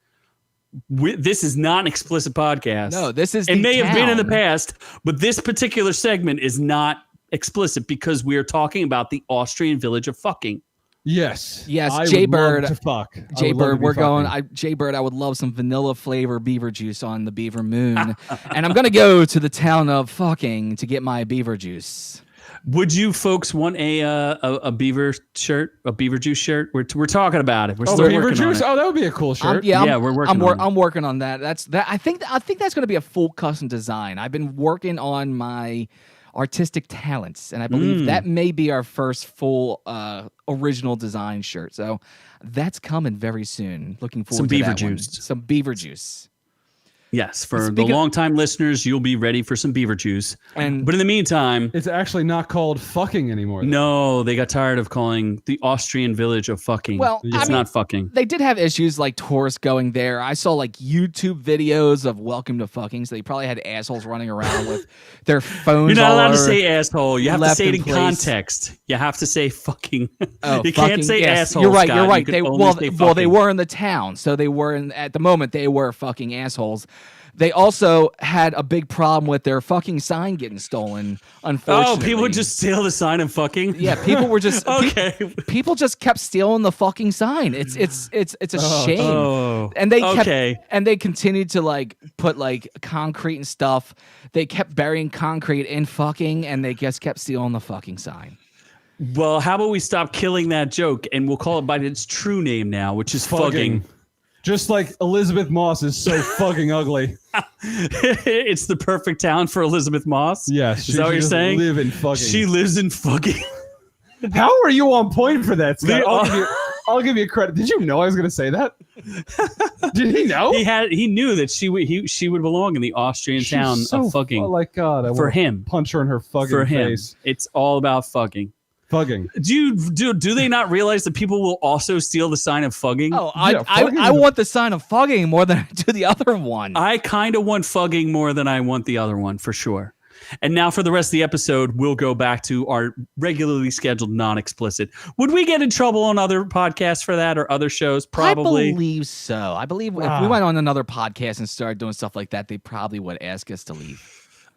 This is not an explicit podcast. no, this is. It the may have been in the town. past, but this particular segment is not explicit because we are talking about the Austrian village of fucking. Yes. Yes, I would Jaybird- love to fuck. I would love to Jaybird, be we're going. fucking. Jaybird, I would love some vanilla flavor beaver juice on the Beaver Moon, and I'm gonna go to the town of fucking to get my beaver juice. Would you folks want a beaver shirt, a beaver juice shirt? We're talking about it. We're Oh, still beaver working on juice. it. Oh, that would be a cool shirt. We're working on it. I'm working on that. I think that's going to be a full custom design. I've been working on my artistic talents, and I believe that may be our first full original design shirt. So that's coming very soon. Looking forward Some to beaver that one. juice. Some beaver juice. Yes, for the Speaking of- longtime listeners, you'll be ready for some beaver juice. And But in the meantime, It's actually not called fucking anymore. no, they got tired of calling the Austrian village of fucking. Well, I it's mean- not fucking. they did have issues like tourists going there. I saw like YouTube videos of welcome to fucking, so they probably had assholes running around with their phones. You're not all allowed to over. say asshole. You have to left say it in in place. context. You have to say fucking. Oh, you fucking, can't say yes. asshole. You're right. Scott. You're right. You can They only well, say they fucking. were in the town, so they were at the moment they were fucking assholes. They also had a big problem with their fucking sign getting stolen. Unfortunately, Oh, people would just steal the sign of fucking. yeah, people were just Okay. people just kept stealing the fucking sign. It's a shame. Oh. And they kept Okay. and they continued to like put like concrete and stuff. They kept burying concrete in fucking, and they just kept stealing the fucking sign. Well, how about we stop killing that joke and we'll call it by its true name now, which is fugging. Just like Elizabeth Moss is so fucking ugly. It's the perfect town for Elizabeth Moss. Yes. Is that what you're just saying? Live in fucking. She lives in fucking. How are you on point for that, Scott? The- I'll give you credit. Did you know I was going to say that? Did he know? He knew that she would belong in the Austrian She's town so of fucking. Oh my God! I For wanna him. punch her in her fucking For him, face. it's all about fugging. Fugging. Do they not realize that people will also steal the sign of fugging? Oh, Yeah, fugging I is a- want the sign of fugging more than I do the other one. I kind of want fugging more than I want the other one for sure. And now for the rest of the episode, we'll go back to our regularly scheduled non-explicit. Would we get in trouble on other podcasts for that or other shows? Probably. I believe so. I believe if we went on another podcast and started doing stuff like that, they probably would ask us to leave.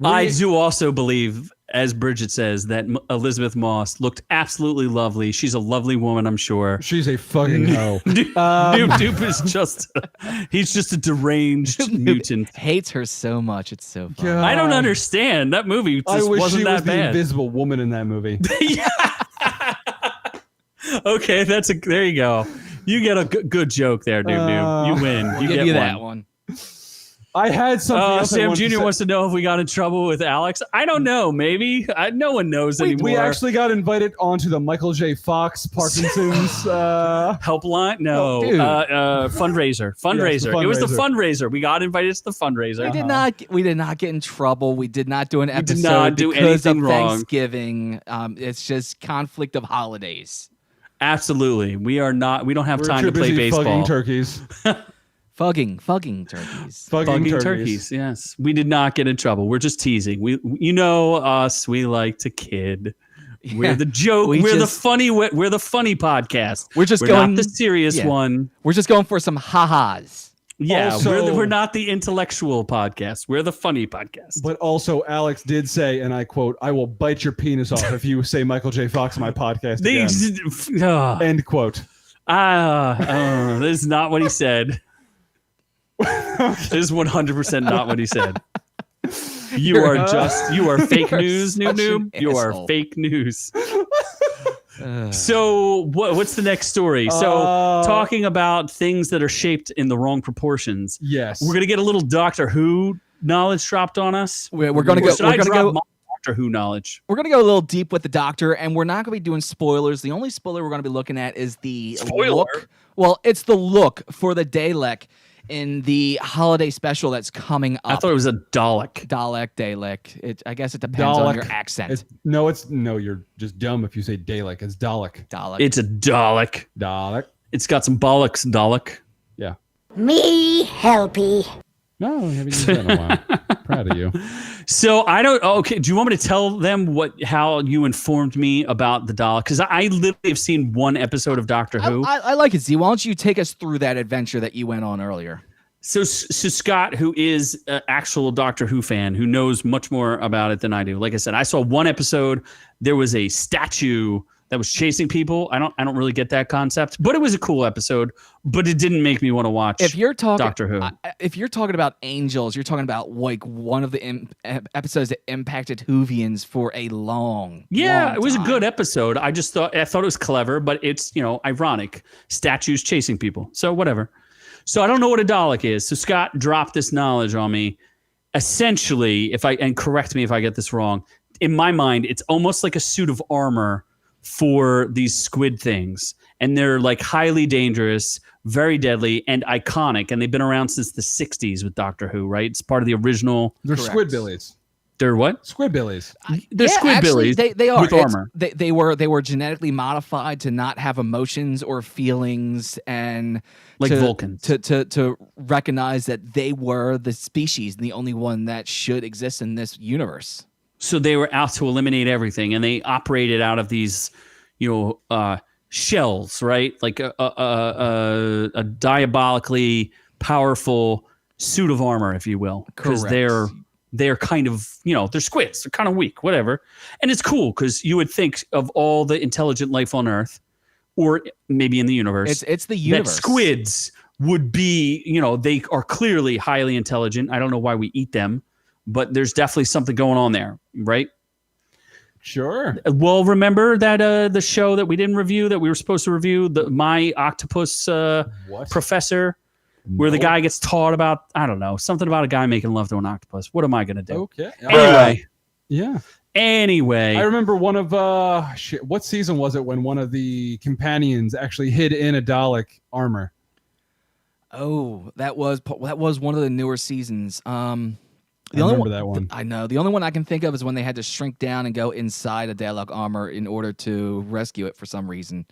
I do also believe, as Bridget says, that Elizabeth Moss looked absolutely lovely. She's a lovely woman, I'm sure. She's a fucking hoe. Noob is just, he's just a deranged mutant. Hates her so much. It's so funny. I don't understand. That movie just I wish wasn't she that was the bad. Invisible Woman in that movie. Okay, there you go. You get a good joke there, Noob. You win. You Give get you one. that one. I had something else I Sam wanted to Jr. say. wants to know if we got in trouble with Alex. I don't know. Maybe. No one knows anymore. We actually got invited onto the Michael J. Fox Parkinson's Helpline? No. Dude. Fundraiser. It was the fundraiser. We got invited to the fundraiser. We did not get in trouble. We did not do an episode did not do because anything of wrong. Thanksgiving. It's just conflict of holidays. Absolutely. We don't have We're time too to play busy baseball. fugging turkeys. Fugging turkeys. Fugging turkeys. Yes. We did not get in trouble. We're just teasing. You know us. We like to kid. We're the joke. We're the funny podcast. We're not the serious one. We're just going for some ha-has. Yeah, Also- we're not the intellectual podcast. We're the funny podcast. But also, Alex did say, and I quote, "I will bite your penis off if you say Michael J. Fox on my podcast again." End quote. This is not what he said. This is 100% not what he said. You are fake news, noob. You are fake news. So what's the next story? So talking about things that are shaped in the wrong proportions. Yes. We're gonna get a little Doctor Who knowledge dropped on us. We're gonna go. Should I drop my Doctor Who knowledge? We're gonna go a little deep with the Doctor, and we're not gonna be doing spoilers. The only spoiler we're gonna be looking at is the look. Well, it's the look for the Dalek in the holiday special that's coming up. I thought it was a Dalek. Dalek. I guess it depends on your accent. You're just dumb if you say Dalek. It's Dalek. It's a Dalek. Dalek. It's got some bollocks, Dalek. Yeah. Me helpy. No, I haven't used that in a while. Proud of you. So I don't. Okay, do you want me to tell them how you informed me about the Dalek? Because I literally have seen one episode of Doctor Who. I like it, Z. Why don't you take us through that adventure that you went on earlier? So Scott, who is an actual Doctor Who fan, who knows much more about it than I do. Like I said, I saw one episode. There was a statue that was chasing people. I don't really get that concept, but it was a cool episode. But it didn't make me want to watch. If you're talking Doctor Who, if you're talking about angels, you're talking about like one of the episodes that impacted Whovians for a long. it was a good episode. I thought it was clever, but it's ironic. Statues chasing people, so whatever. So I don't know what a Dalek is. So Scott dropped this knowledge on me. Essentially, and correct me if I get this wrong, in my mind, it's almost like a suit of armor for these squid things. And they're like highly dangerous, very deadly, and iconic. And they've been around since the 60s with Doctor Who, right? It's part of the original. They're Squidbillies. They're what? Squidbillies. They're Squidbillies. They are with armor. They were genetically modified to not have emotions or feelings, and like Vulcans. To recognize that they were the species and the only one that should exist in this universe. So they were out to eliminate everything, and they operated out of these, shells, right? Like a diabolically powerful suit of armor, if you will, because they're kind of, they're squids. They're kind of weak, whatever. And it's cool because you would think of all the intelligent life on Earth, or maybe in the universe, it's the universe. That squids would be, they are clearly highly intelligent. I don't know why we eat them, but there's definitely something going on there, right? Sure. Well, remember that the show that we didn't review that we were supposed to review, My Octopus Professor, where the guy gets taught about, I don't know, something about a guy making love to an octopus. What am I going to do? Okay. Anyway. Yeah. Anyway. I remember one of, what season was it when one of the companions actually hid in a Dalek armor? Oh, that was one of the newer seasons. I remember that one. I know. The only one I can think of is when they had to shrink down and go inside a Dalek armor in order to rescue it for some reason.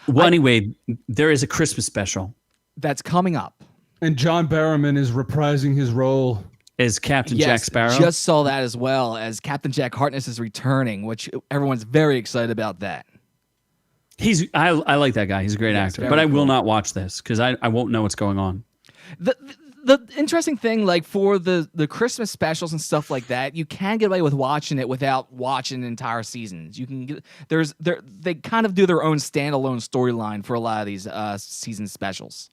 Well, anyway, there is a Christmas special that's coming up. And John Barrowman is reprising his role as Captain Jack Sparrow. Just saw that as well, as Captain Jack Harkness is returning, which everyone's very excited about that. I like that guy. He's a great actor. But I will not watch this because I won't know what's going on. the interesting thing, like for the Christmas specials and stuff like that, you can get away with watching it without watching entire seasons. You can get they kind of do their own standalone storyline for a lot of these season specials.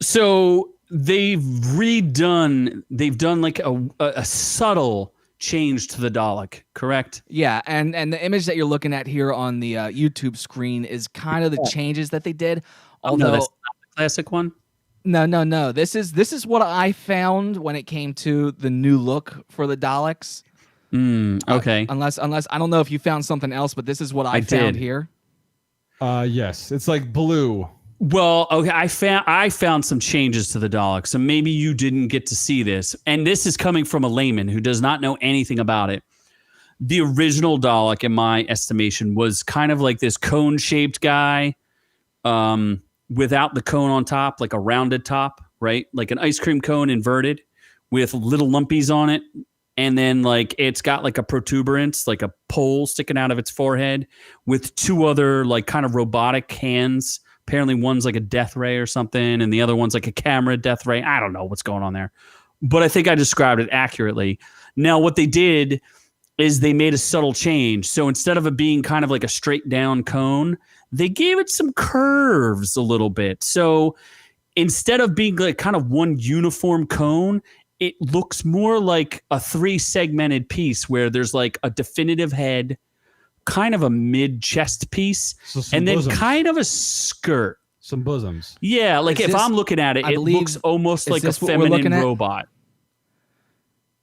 So they've done like a subtle change to the Dalek, correct? Yeah, and the image that you're looking at here on the YouTube screen is kind of the changes that they did. Although no, that's not the classic one. No. This is what I found when it came to the new look for the Daleks. Okay. Unless I don't know if you found something else, but this is what I found here. Yes, it's like blue. Well, okay, I found some changes to the Dalek, so maybe you didn't get to see this. And this is coming from a layman who does not know anything about it. The original Dalek, in my estimation, was kind of like this cone-shaped guy, without the cone on top, like a rounded top, right? Like an ice cream cone inverted with little lumpies on it. And then like it's got like a protuberance, like a pole sticking out of its forehead with two other like kind of robotic hands. Apparently one's like a death ray or something, and the other one's like a camera death ray. I don't know what's going on there. But I think I described it accurately. Now, what they did is they made a subtle change. So instead of it being kind of like a straight down cone, they gave it some curves a little bit. So instead of being like kind of one uniform cone, it looks more like a 3-segmented piece where there's like a definitive head, kind of a mid-chest piece, and then bosoms. kind of a skirt. Some bosoms. Yeah, like if I'm looking at it, it looks almost like a feminine robot.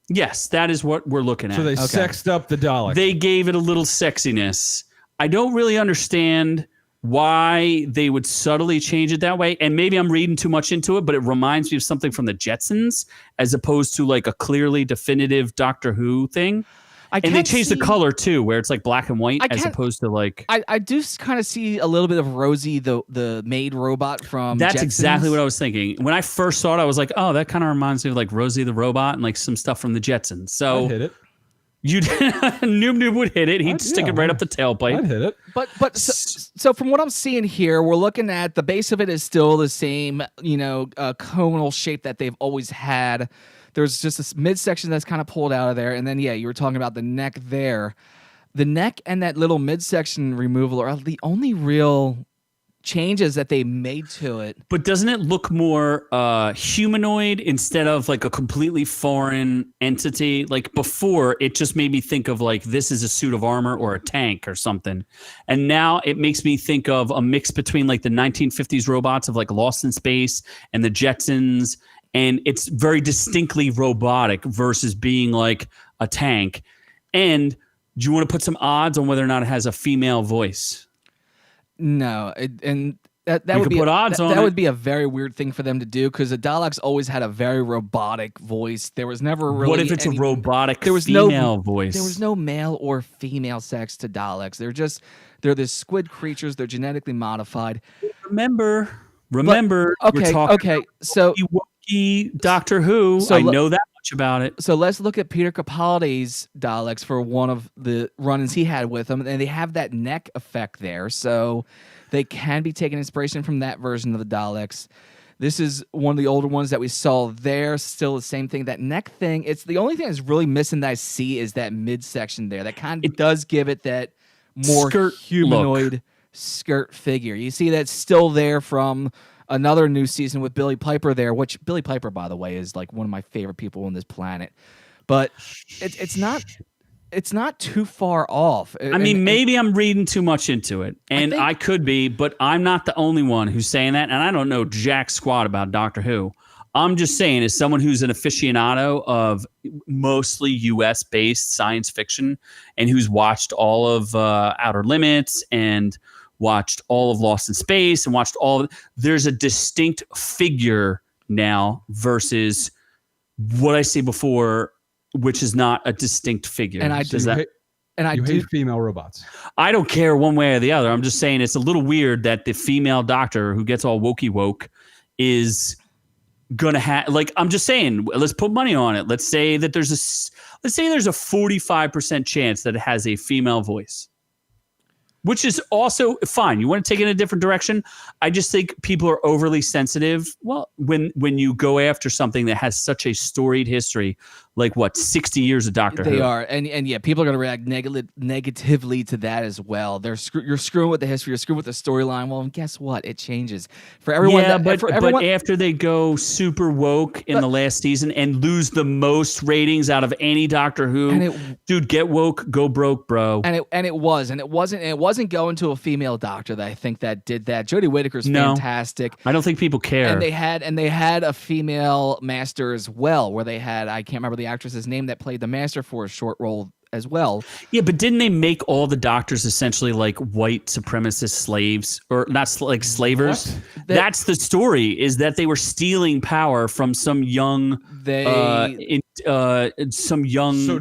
Yes, that is what we're looking at. So they sexed up the Dalek. They gave it a little sexiness. I don't really understand why they would subtly change it that way. And maybe I'm reading too much into it, but it reminds me of something from the Jetsons as opposed to like a clearly definitive Doctor Who thing. And they changed the color too, where it's like black and white as opposed to like. I do kind of see a little bit of Rosie, the maid robot from. That's Jetsons. exactly what I was thinking. When I first saw it, I was like, oh, that kind of reminds me of like Rosie the robot and like some stuff from the Jetsons. So I'd hit it. You Noob would hit it. He'd stick it right up the tailpipe. I'd hit it. But so from what I'm seeing here, we're looking at the base of it is still the same, conal shape that they've always had. There's just this midsection that's kind of pulled out of there. And then, you were talking about the neck there. The neck and that little midsection removal are the only real changes that they made to it. But doesn't it look more humanoid instead of like a completely foreign entity? Like before, it just made me think of like this is a suit of armor or a tank or something. And now it makes me think of a mix between like the 1950s robots of like Lost in Space and the Jetsons. And it's very distinctly robotic versus being like a tank. And do you want to put some odds on whether or not it has a female voice? No, that would be put odds on that it. would be a very weird thing for them to do because the Daleks always had a very robotic voice. There was never really. What if it's a robotic female voice? There was no male or female sex to Daleks. They're this squid creatures. They're genetically modified. Remember. Okay. So Doctor Who. So I know that much about it. So let's look at Peter Capaldi's Daleks for one of the run-ins he had with them, and they have that neck effect there. So they can be taking inspiration from that version of the Daleks. This is one of the older ones that we saw there. Still the same thing. That neck thing. It's the only thing that's really missing that I see is that midsection there. That kind of does give it that more humanoid skirt figure. You see that's still there from another new season with Billie Piper there, which Billie Piper, by the way, is like one of my favorite people on this planet. But it's not too far off. I mean, maybe I'm reading too much into it, and I could be, but I'm not the only one who's saying that, and I don't know jack squat about Doctor Who. I'm just saying, as someone who's an aficionado of mostly U.S.-based science fiction and who's watched all of Outer Limits and watched all of Lost in Space and watched all of there's a distinct figure now versus what I say before, which is not a distinct figure. And I hate female robots. I don't care one way or the other. I'm just saying it's a little weird that the female doctor who gets all wokey woke is gonna have, like, I'm just saying, let's put money on it. Let's say there's a 45% chance that it has a female voice. which is also fine. You want to take it in a different direction. I just think people are overly sensitive. Well, when you go after something that has such a storied history, like 60 years of Doctor Who. They are, and yeah, people are going to react negatively to that as well. You're screwing with the history, you're screwing with the storyline. Well, and guess what? It changes for everyone. Yeah, but after they go super woke in the last season and lose the most ratings out of any Doctor Who, dude, get woke, go broke, bro. And it wasn't going to a female doctor that I think that did that. Jodie Whittaker's fantastic. I don't think people care. And they had a female master as well, where they had, I can't remember the actress's name that played the master for a short role as well. Yeah, but didn't they make all the doctors essentially like white supremacist slaves, or not like slavers? That's the story, is that they were stealing power from some young So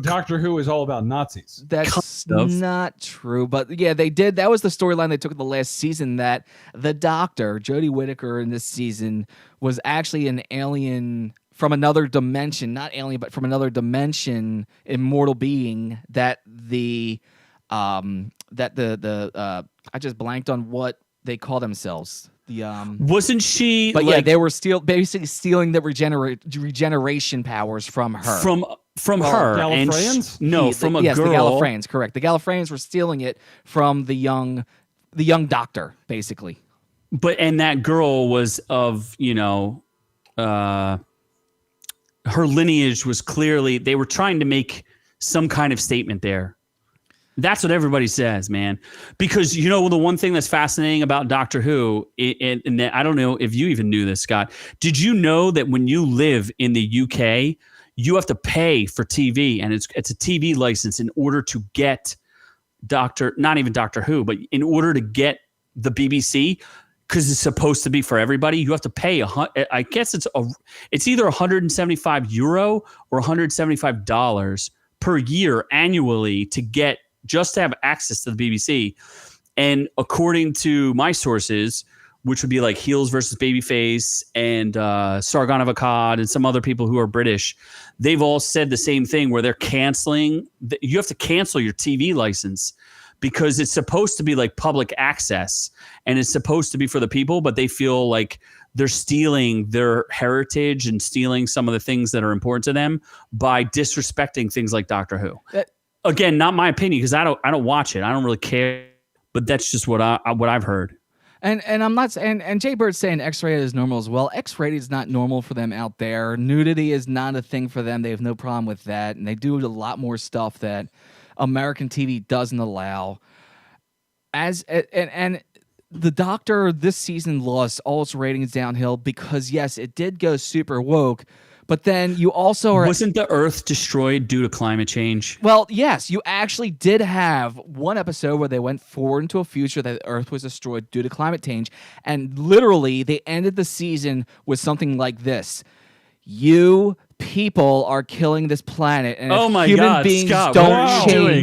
Doctor Who is all about Nazis. That's not true, but yeah, they did. That was the storyline they took in the last season, that the Doctor, Jodie Whittaker in this season, was actually an alien from another dimension, not alien, but from another dimension, immortal being that I just blanked on what they call themselves. Wasn't she? But yeah, they were basically stealing the regeneration powers from her. From her. Gallifreyans? From a girl. Yes, the Gallifreyans, correct. The Gallifreyans were stealing it from the young doctor, basically. And that girl was of, her lineage was clearly, they were trying to make some kind of statement there. That's what everybody says, man. Because, the one thing that's fascinating about Doctor Who, and I don't know if you even knew this, Scott, did you know that when you live in the UK, you have to pay for TV, and it's a TV license in order to get not even Doctor Who, but in order to get the BBC, because it's supposed to be for everybody, you have to pay. I guess it's either €175 or $175 per year annually to have access to the BBC. And according to my sources, which would be like Heels versus Babyface and Sargon of Akkad and some other people who are British, they've all said the same thing, where they're canceling. You have to cancel your TV license, because it's supposed to be like public access and it's supposed to be for the people, but they feel like they're stealing their heritage and stealing some of the things that are important to them by disrespecting things like Doctor Who. Again, not my opinion, because I don't watch it. I don't really care, but that's just what I've heard. And I'm not, and Jay Bird's saying X-rated is normal as well. X-rated is not normal for them out there. Nudity is not a thing for them. They have no problem with that, and they do a lot more stuff that American TV doesn't allow. And the Doctor this season lost all its ratings downhill because, yes, it did go super woke, but then you also wasn't the Earth destroyed due to climate change? Well, yes, you actually did have one episode where they went forward into a future that the Earth was destroyed due to climate change, and literally they ended the season with something like this: "You people are killing this planet, and if human beings Scott, don't change,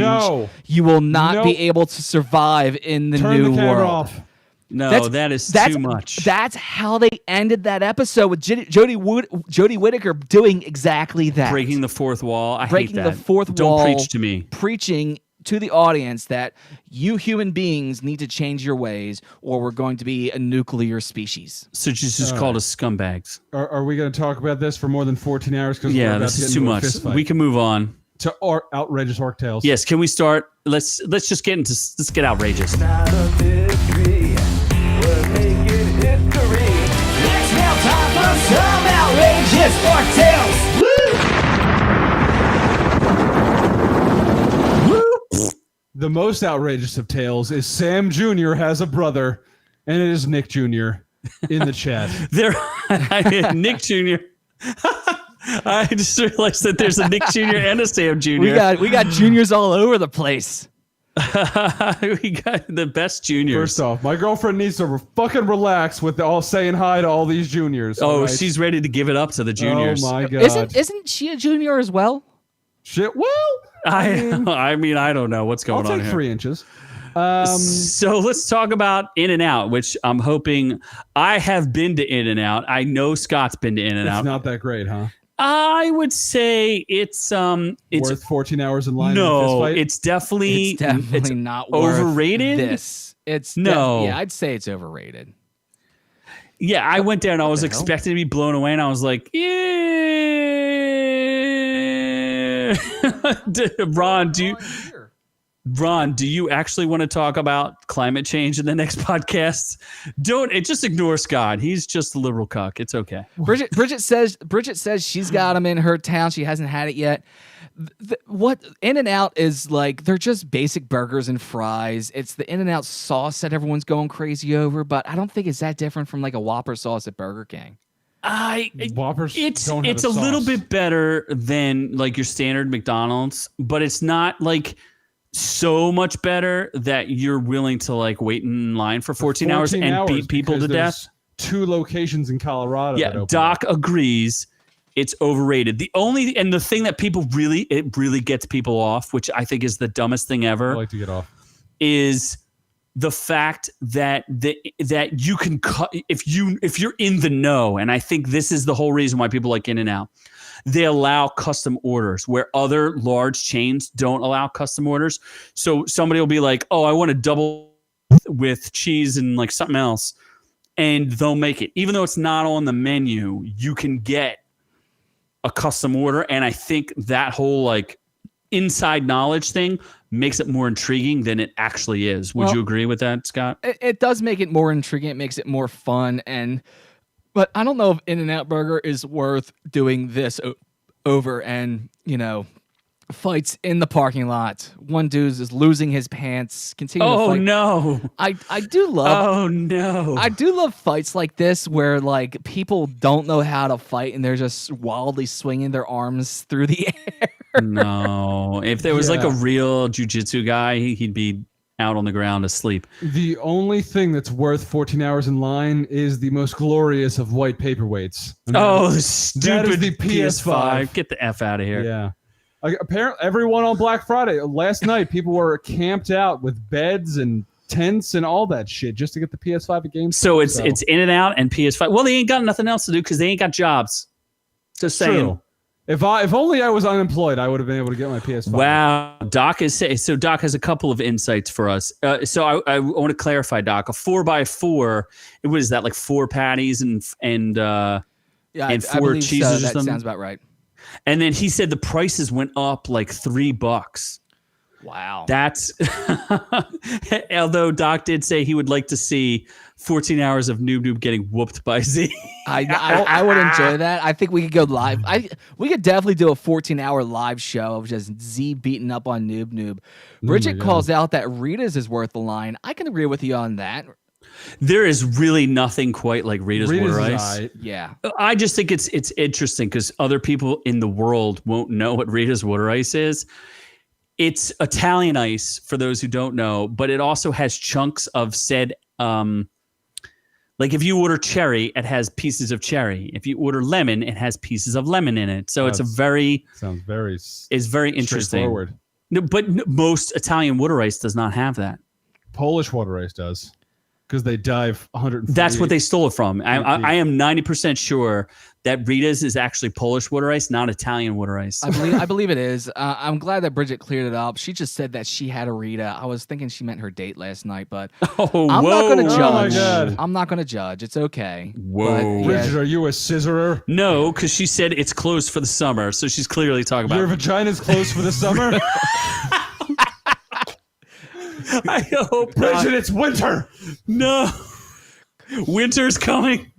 you will not Nope. be able to survive in the Turn new the camera world." off. No, that's too much. That's how they ended that episode, with Jodie Whittaker doing exactly that. Breaking the fourth wall. I Breaking hate that. the fourth Don't wall. preach to me. Preaching to the audience that you human beings need to change your ways, or we're going to be a nuclear species. So just called us scumbags. Are we going to talk about this for more than 14 hours? Yeah, this is too much. We can move on to outrageous OrkTales. Yes, can we start? Let's just get let's get outrageous. Not a victory. We're making history. It's now time for some outrageous OrkTales. The most outrageous of tales is Sam Jr. has a brother, and it is Nick Jr. in the chat. Nick Jr. I just realized that there's a Nick Jr. and a Sam Jr. We got juniors all over the place. We got the best juniors. First off, my girlfriend needs to fucking relax with all saying hi to all these juniors. Oh, right? She's ready to give it up to the juniors. Oh my god! Isn't she a junior as well? Shit. Well, I mean, I don't know what's going on I'll take here. 3 inches. So let's talk about In-N-Out, which I'm hoping. I have been to In-N-Out. I know Scott's been to In-N-Out. It's not that great, huh? I would say it's Worth 14 hours in line. in a fist no, fight? it's definitely It's definitely not worth overrated. this. It's No. yeah, I'd say it's overrated. Yeah, I went there and I was the hell? expecting to be blown away, and I was like, yeah. Ron, do you actually want to talk about climate change in the next podcast? Just ignore Scott. He's just a liberal cuck. It's okay. Bridget says she's got them in her town. She hasn't had it yet. What In-N-Out is like, they're just basic burgers and fries. It's the In-N-Out sauce that everyone's going crazy over, but I don't think it's that different from like a Whopper sauce at Burger King. Whoppers It's don't have a little sauce. bit better than like your standard McDonald's, but it's not like so much better that you're willing to like wait in line for 14 hours and beat people to because death. there's 2 locations in Colorado. that Yeah, open Doc up. agrees. It's overrated. The thing that people really gets people off, which I think is the dumbest thing I ever, like to get off. is the fact that that you can cut if you're in the know, and I think this is the whole reason why people like In-N-Out. They allow custom orders where other large chains don't allow custom orders. So somebody will be like, "Oh, I want a double with cheese and like something else," and they'll make it, even though it's not on the menu. You can get a custom order, and I think that whole like inside knowledge thing makes it more intriguing than it actually is. Would Well, you agree with that, Scott? It does make it more intriguing. It makes it more fun, but I don't know if In-N-Out Burger is worth doing this over and, fights in the parking lot. One dude is losing his pants. Continue to Oh fight. no! I do love Oh no! I do love fights like this where like people don't know how to fight and they're just wildly swinging their arms through the air. No, if there was like a real jujitsu guy, he'd be out on the ground asleep. The only thing that's worth 14 hours in line is the most glorious of white paperweights. And Oh, the that stupid is the PS5. Get the F out of here. Yeah. Like, apparently, everyone on Black Friday last night, people were camped out with beds and tents and all that shit just to get the PS5 at GameStop. So it's In-N-Out and PS5. Well, they ain't got nothing else to do because they ain't got jobs. Just saying. True. If only I was unemployed, I would have been able to get my PS5. Wow, Doc Doc has a couple of insights for us. So I want to clarify, Doc. A 4x4. What is that? Like 4 patties and Yeah, and I 4 believe cheeses so. or That something? sounds about right. And then he said the prices went up like $3. Wow. That's although Doc did say he would like to see 14 hours of Noob getting whooped by Z. I would enjoy that. I think we could go live. We could definitely do a 14-hour live show of just Z beating up on Noob. Bridget calls out that Rita's is worth the line. I can agree with you on that. There is really nothing quite like Rita's Water is Ice. aight. Yeah. I just think it's interesting because other people in the world won't know what Rita's Water Ice is. It's Italian ice for those who don't know, but it also has chunks of said. Like if you order cherry, it has pieces of cherry. If you order lemon, it has pieces of lemon in it. So it's sounds very interesting. straightforward. No, but most Italian water ice does not have that. Polish water ice does, because they dive 140. That's what they stole it from. I am 90% sure that Rita's is actually Polish water ice, not Italian water ice. I believe it is. I'm glad that Bridget cleared it up. She just said that she had a Rita. I was thinking she meant her date last night, but Oh, I'm not going to Oh my judge. God. I'm not going to judge. It's okay. Whoa. But, Bridget, yeah, are you a scissorer? No, because she said it's closed for the summer, so she's clearly talking about. Your vagina's closed for the summer? I hope not. Bridget, it's winter. No, winter's coming.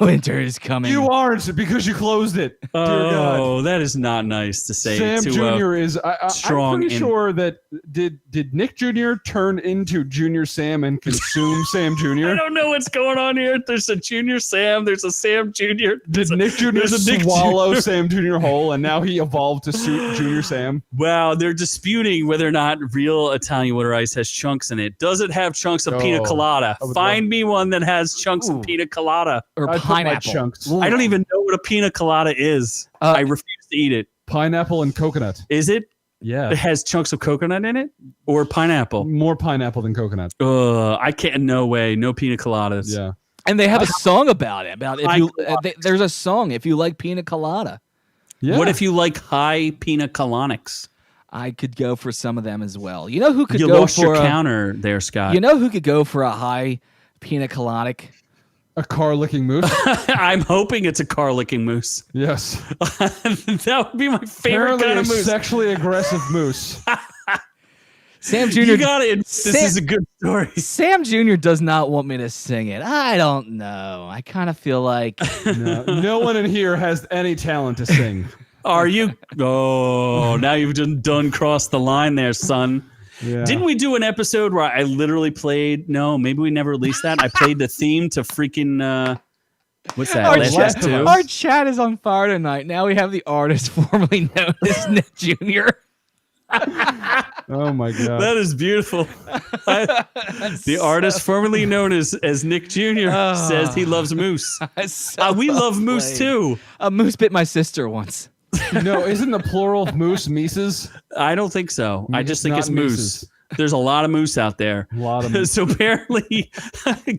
winter is coming. You aren't, because you closed it. Dear God. Oh, that is not nice to say. Sam to, Jr. is. strong I'm pretty in- sure that did Nick Jr. turn into Junior Sam and consume Sam I Jr.? don't know what's going on here. There's a Junior Sam. There's a Sam Jr. Did Nick Jr. there's a Nick swallow Jr. Sam Jr. whole, and now he evolved to suit Junior Sam? Wow, they're disputing whether or not real Italian water ice has chunks in it. Does it have chunks of pina Oh, colada? I would Find me one that has chunks Ooh. of pina colada. or I'd put my pineapple. chunks. I don't even know what a pina colada is. I refuse to eat it. Pineapple and coconut. Is it? Yeah. It has chunks of coconut in it or pineapple? More pineapple than coconut. I can't. No way. No pina coladas. Yeah. And they have a song about it. About if you, Pina colada. there's a song if you like pina colada. Yeah. What if you like high pina colonics? I could go for some of them as well. You know who could You go lost for your a, counter there, Scott. You know who could go for a high pina colonic? A car licking moose? I'm hoping it's a car licking moose. Yes. That would be my favorite Apparently kind a of moose. sexually aggressive moose. Sam Jr. You got it. This Sam- is a good story. Sam Jr. does not want me to sing it. I don't know. I kind of feel like No one in here has any talent to sing. Are you? Oh, now you've just done crossed the line there, son. Yeah. Didn't we do an episode where I literally played? No, maybe we never released that. I played the theme to freaking. What's that? our Last chat- Us 2? our chat is on fire tonight. Now we have the artist formerly known as Nick Jr. Oh my god. That is beautiful. The artist formerly known as Nick Jr. says he loves moose. We love moose too. A moose bit my sister once. No, isn't the plural of moose Mises? I don't think so. I just think Not it's moose. mooses. There's a lot of moose out there. A lot of moose. So apparently,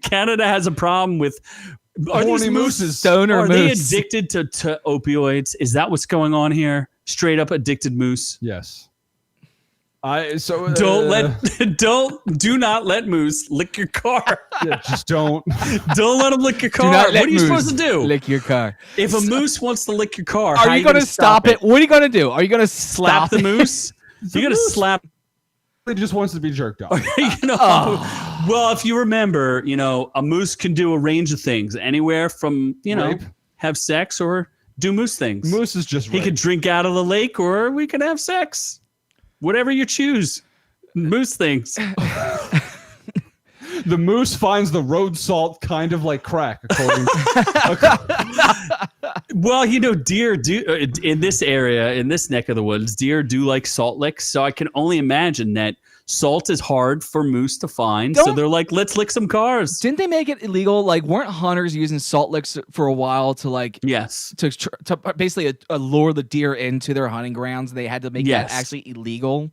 Canada has a problem with. Are Horny these mooses. Stoner Are they moose. addicted to opioids? Is that what's going on here? Straight up addicted moose. Yes. Do not let moose lick your car. Yeah, just don't. Don't let him lick your Do car. not What let are you moose supposed to do? lick your car. If a moose wants to lick your car, how Are you going to stop it? What are you going to do? Are you going to Slap the moose? You got to moose. slap. He just wants to be jerked off. Well, if you remember, a moose can do a range of things, anywhere from Rape. have sex or do moose things. Moose is just He rape. could drink out of the lake, or we could have sex. Whatever you choose. Moose things. The moose finds the road salt kind of like crack, according Well, deer do in this area, in this neck of the woods, deer do like salt licks. So I can only imagine that salt is hard for moose to find. So Don't- they're like, let's lick some cars. Didn't they make it illegal? Like, weren't hunters using salt licks for a while to Yes. to basically lure the deer into their hunting grounds? They had to make Yes. that actually illegal.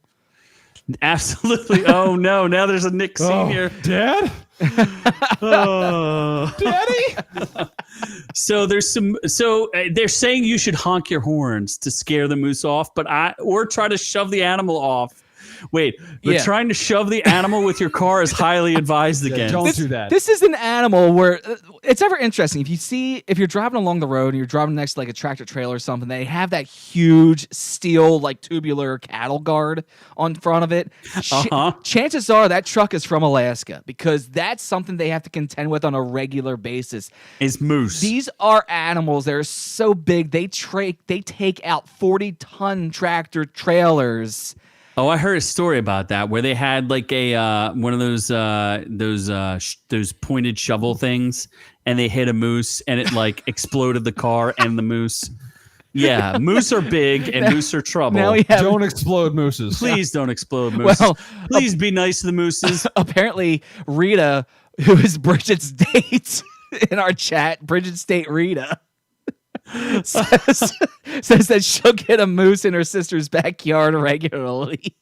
Absolutely. Oh no! Now there's a Nick Senior. Dad? Oh. Daddy? So there's some. So they're saying you should honk your horns to scare the moose off, or try to shove the animal off. Wait, but Yeah. trying to shove the animal with your car is highly advised against. Don't do that. This is an animal where it's ever interesting. If you're driving along the road and you're driving next to like a tractor trailer or something, they have that huge steel, like tubular cattle guard on front of it. Chances are that truck is from Alaska because that's something they have to contend with on a regular basis. Is moose. These are animals that are so big, they take out 40-ton tractor trailers. Oh, I heard a story about that where they had like a one of those pointed shovel things, and they hit a moose, and it like exploded the car and the moose. Yeah, moose are big, and moose are trouble. Now we have Don't explode mooses. Please don't explode mooses. Well, Please be nice to the mooses. apparently Rita, who is Bridget's date in our chat, Bridget State Rita, says that she'll get a moose in her sister's backyard regularly.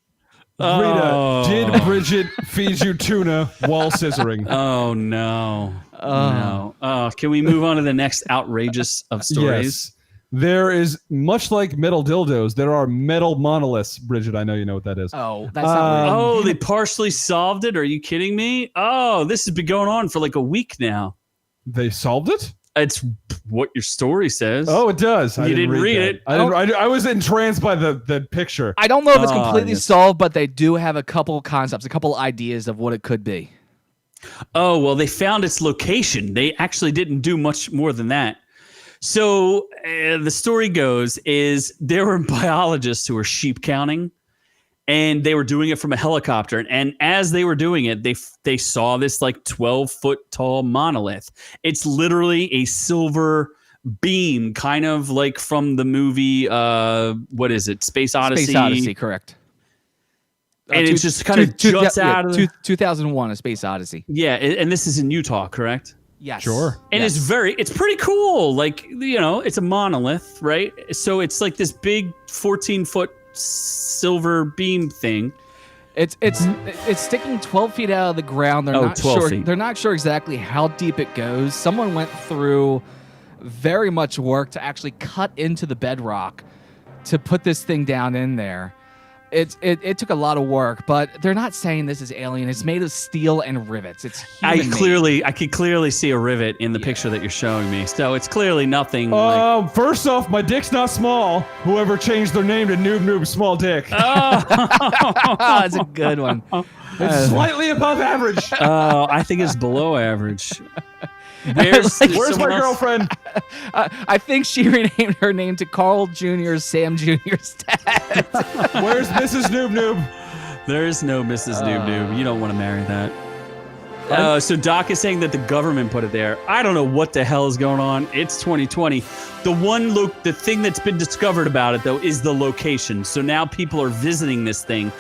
Rita, did Bridget feed you tuna while scissoring? Oh no. No. Oh, can we move on to the next outrageous of stories? Yes. There is, much like metal dildos, there are metal monoliths. Bridget, I know you know what that is. Oh, that's not weird. Oh, they partially solved it? Are you kidding me? Oh, this has been going on for like a week now. They solved it? It's what your story says. Oh, it does. I You didn't read that. it. I was entranced by the picture. I don't know if it's completely yes. solved, but they do have a couple concepts, a couple ideas of what it could be. Oh, well, they found its location. They actually didn't do much more than that. So the story goes is there were biologists who were sheep counting, and they were doing it from a helicopter. And as they were doing it, they saw this like 12-foot tall monolith. It's literally a silver beam, kind of like from the movie, what is it? Space Odyssey. Space Odyssey, correct. And it just kind of juts out of the... 2001, A Space Odyssey. Yeah, and this is in Utah, correct? Yes. Sure. And Yes. it's pretty cool. Like, it's a monolith, right? So it's like this big 14-foot silver beam thing. It's sticking 12 feet out of the ground. They're not 12 sure. feet. They're not sure exactly how deep it goes. Someone went through very much work to actually cut into the bedrock to put this thing down in there. It took a lot of work, but they're not saying this is alien. It's made of steel and rivets. It's human-made. I could clearly see a rivet in the picture that you're showing me. So it's clearly nothing. First off, my dick's not small. Whoever changed their name to Noob Small Dick. That's a good one. It's slightly above average. I think it's below average. Where's my girlfriend? I think she renamed her name to Carl Jr.'s Sam Jr.'s dad. Where's Mrs. Noob? There is no Mrs. Noob. You don't want to marry that. So Doc is saying that the government put it there. I don't know what the hell is going on. It's 2020. The thing that's been discovered about it, though, is the location. So now people are visiting this thing.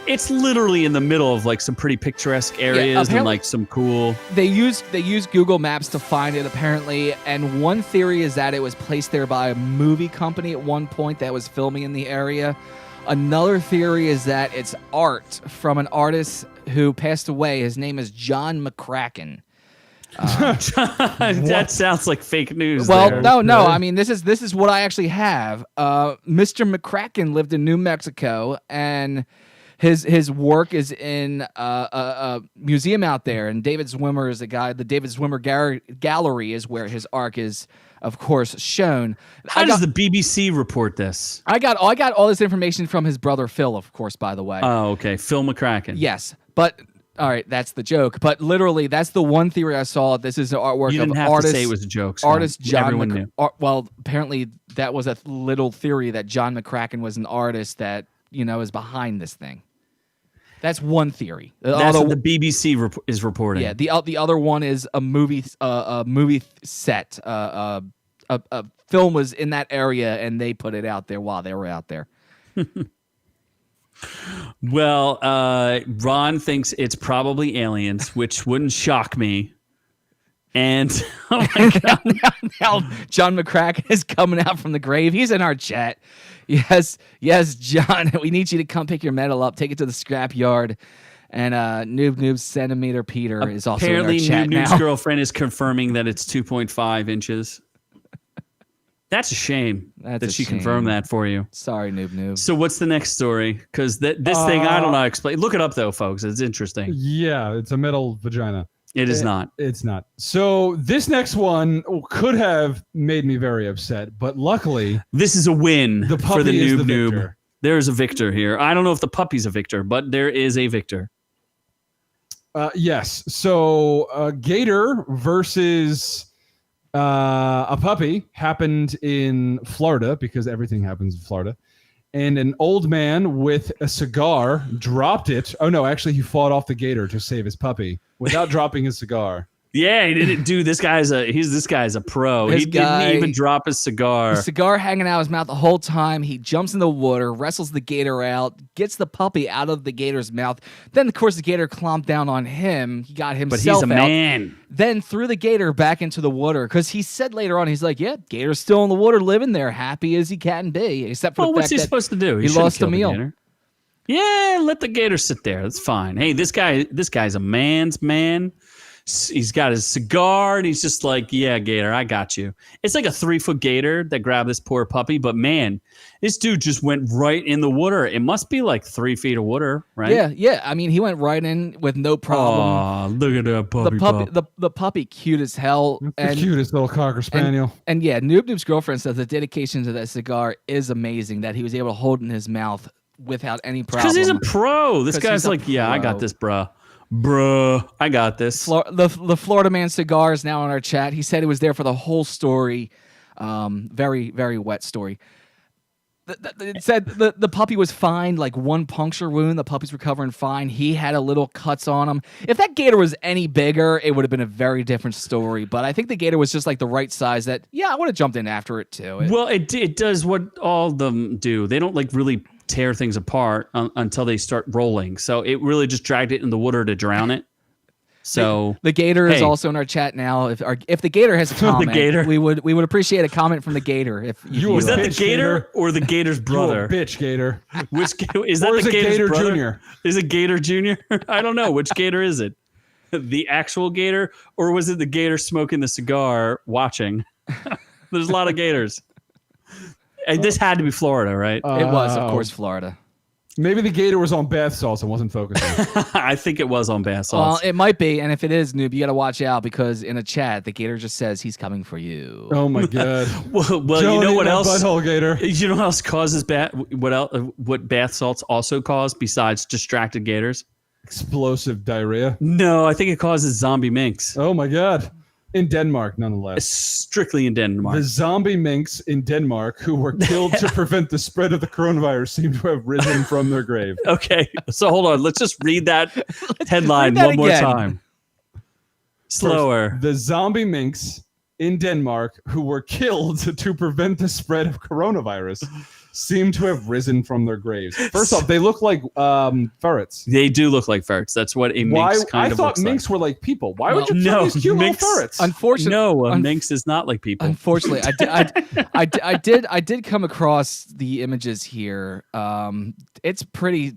It's literally in the middle of like some pretty picturesque areas and like some cool. They use Google Maps to find it apparently, and one theory is that it was placed there by a movie company at one point that was filming in the area. Another theory is that it's art from an artist who passed away. His name is John McCracken. That sounds like fake news. Well, no. I mean, this is what I actually have. Mr. McCracken lived in New Mexico, and his work is in a museum out there, and David Zwimmer is the guy. The David Zwimmer Gallery is where his arc is, of course, shown. How does the BBC report this? I got all this information from his brother Phil, of course, by the way. Oh, okay. Phil McCracken. Yes, but all right, that's the joke. But literally, that's the one theory I saw. This is the artwork you didn't of have artist. To say it was a joke. Scott. Artist John. Everyone knew. Well, apparently that was a little theory that John McCracken was an artist that is behind this thing. That's one theory. That's what the BBC is reporting. Yeah, the other one is a movie set. A film was in that area, and they put it out there while they were out there. Well, Ron thinks it's probably aliens, which wouldn't shock me. And oh my God. now John McCracken is coming out from the grave. He's in our chat. Yes, John. We need you to come pick your metal up, take it to the scrap yard. And Noob Centimeter Peter is also in our chat Apparently, now. Noob's girlfriend is confirming that it's 2.5 inches. That's a shame that she confirmed that for you. Sorry, Noob. So what's the next story? Because this thing, I don't know how to explain. Look it up, though, folks. It's interesting. Yeah, it's a metal vagina. It is not. It's not. So this next one could have made me very upset, but luckily... This is a win for the Noob. Victor. There is a victor here. I don't know if the puppy's a victor, but there is a victor. Yes. So Gator versus a puppy happened in Florida, because everything happens in Florida. And an old man with a cigar dropped it. Oh, no, actually, he fought off the gator to save his puppy without dropping his cigar. Yeah, he didn't do. This guy's a pro. He didn't even drop his cigar. The cigar hanging out of his mouth the whole time. He jumps in the water, wrestles the gator out, gets the puppy out of the gator's mouth. Then, of course, the gator clomped down on him. He got himself out. But he's a man. Then threw the gator back into the water, because he said later on, he's like, yeah, gator's still in the water living there, happy as he can be, except for the fact what's he supposed to do? He lost a meal. Yeah, let the gator sit there. That's fine. Hey, this guy's a man's man. He's got his cigar, and he's just like, yeah, Gator, I got you. It's like a 3-foot gator that grabbed this poor puppy, but man, this dude just went right in the water. It must be like 3 feet of water, right? Yeah. I mean, he went right in with no problem. Oh, look at that puppy. The puppy, cute as hell. The cutest little Cocker Spaniel. And yeah, Noob's girlfriend says the dedication to that cigar is amazing, that he was able to hold it in his mouth without any problem. Because he's a pro. This guy's like, yeah, I got this, bruh. I got this. The Florida Man cigar is now in our chat. He said he was there for the whole story. Very, very wet story. It said the puppy was fine, like one puncture wound. The puppy's recovering fine. He had a little cuts on him. If that gator was any bigger, it would have been a very different story. But I think the gator was just like the right size that, yeah, I would have jumped in after it too. It does what all of them do. They don't like really tear things apart until they start rolling. So it really just dragged it in the water to drown it. So the gator is also in our chat now. If the gator has a comment, we would appreciate a comment from the gator. Was that the gator or the gator's brother? You a bitch, Gator. Which is that? The gator's Gator brother? Junior? Is it Gator Junior? I don't know. Which gator is it? The actual gator, or was it the gator smoking the cigar watching? There's a lot of gators. And this had to be Florida, right? It was, of course, Florida. Maybe the gator was on bath salts and wasn't focusing. I think it was on bath Well, salts. it might be, and if it is, noob, you got to watch out because in a chat, the gator just says he's coming for you. Oh my god. Well, Don't you know eat what my else? Butthole gator. You know what else causes what bath salts also cause besides distracted gators? Explosive diarrhea. No, I think it causes zombie minks. Oh my god. In Denmark, nonetheless. Strictly in Denmark. The zombie minks in Denmark who were killed to prevent the spread of the coronavirus seem to have risen from their grave. Okay, so hold on. Let's just read that headline read that one more again. time. Slower. First, the zombie minks in Denmark who were killed to prevent the spread of coronavirus seem to have risen from their graves. First off, they look like ferrets. They do look like ferrets. That's what a Why? minx kind I of thought looks minks like. were like people. Why would you No, kill these cute minks- little ferrets? Unfortunately, No, a minx is not like people. Unfortunately, I did come across the images here. It's pretty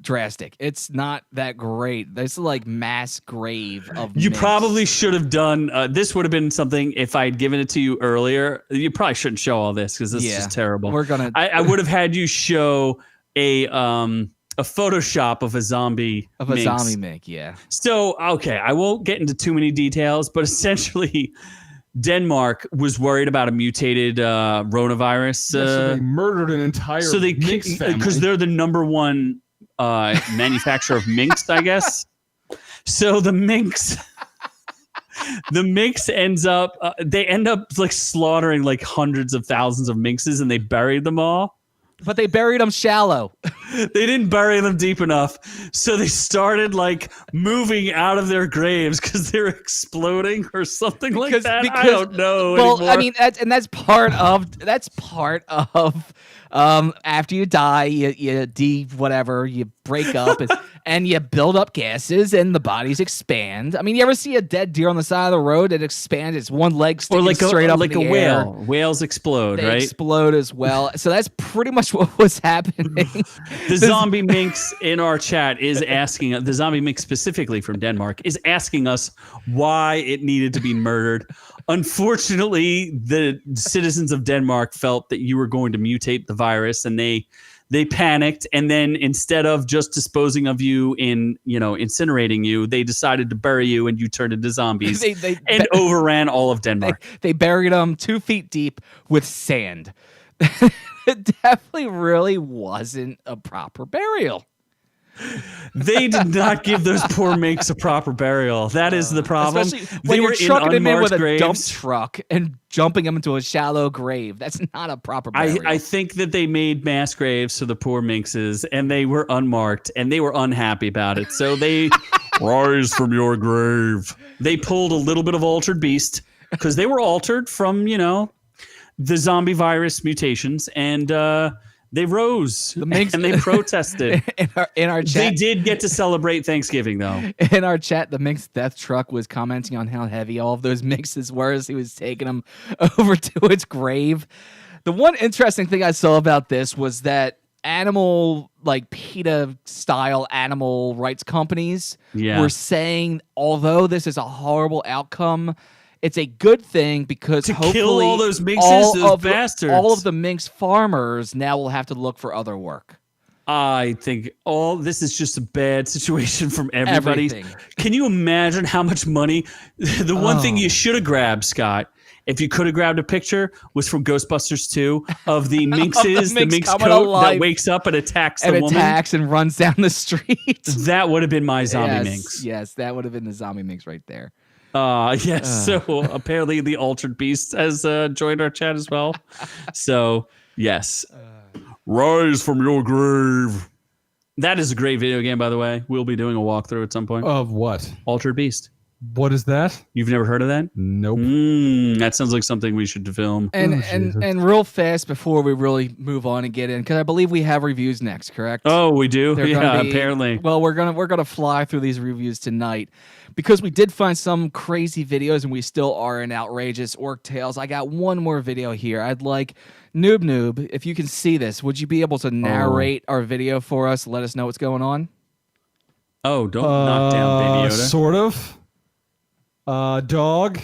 drastic. It's not that great. There's like mass grave of. You minks. probably should have done. This would have been something if I'd given it to you earlier. You probably shouldn't show all this because this is just terrible. We're gonna. I would have had you show a Photoshop of a zombie minx. zombie mink. Yeah. So okay, I won't get into too many details, but essentially, Denmark was worried about a mutated coronavirus. So they murdered an entire minx family. Because they're the number one manufacturer of minks, I guess. So the minks ends up they end up like slaughtering like hundreds of thousands of minxes, and they buried them all. But they buried them shallow. They didn't bury them deep enough, so they started like moving out of their graves because they're exploding or something like that. I don't know. Well, anymore. I mean, that's part of after you die, you whatever, you break up and you build up gases and the bodies expand. I mean, you ever see a dead deer on the side of the road that expands? It's one leg sticking or like straight up like in a the whale. air. Whales explode, They right? explode as well. So that's pretty much what was happening. The zombie minx in our chat is asking, the zombie minx specifically from Denmark is asking us why it needed to be murdered. Unfortunately, the citizens of Denmark felt that you were going to mutate the virus, and they panicked. And then instead of just disposing of you in, incinerating you, they decided to bury you, and you turned into zombies and overran all of Denmark. They buried them 2 feet deep with sand. It definitely really wasn't a proper burial. They did not give those poor minks a proper burial. That is the problem. Especially They when were you're trucking them in with unmarked a dump graves. truck and jumping them into a shallow grave. That's not a proper burial. I think that they made mass graves for the poor minxes, and they were unmarked, and they were unhappy about it. So they rise from your grave. They pulled a little bit of altered beast because they were altered from, the zombie virus mutations, and they rose The minx- and they protested. in our They chat, did get to celebrate Thanksgiving, though. in our chat, the Minx Death Truck was commenting on how heavy all of those mixes were as he was taking them over to its grave. The one interesting thing I saw about this was that animal, like PETA style animal rights companies Yeah. were saying, although this is a horrible outcome, it's a good thing because To hopefully kill all those minxes, those bastards. all of the minx farmers now will have to look for other work. I think this is just a bad situation from everybody. Everything. Can you imagine how much money? The one thing you should have grabbed, Scott, if you could have grabbed a picture, was from Ghostbusters 2 of the minxes, the minx minx coming coat alive that wakes up and attacks And the woman. attacks and runs down the street. That would have been my zombie yes, minx. Yes, that would have been the zombie minx right there. Yes. So apparently the Altered Beast has joined our chat as well. So yes, rise from your grave. That is a great video game, by the way. We'll be doing a walkthrough at some point. Of what? Altered Beast. What is that? You've never heard of that? Nope. That sounds like something we should film. And Jesus. and real fast before we really move on and get in, because I believe we have reviews next, correct? Oh, we do? They're gonna Yeah, be- apparently. Well, we're gonna fly through these reviews tonight because we did find some crazy videos and we still are in outrageous OrkTales. I got one more video here. I'd like Noob, if you can see this, would you be able to narrate our video for us? Let us know what's going on. Oh, don't knock down Baby Yoda. Sort of. Dog.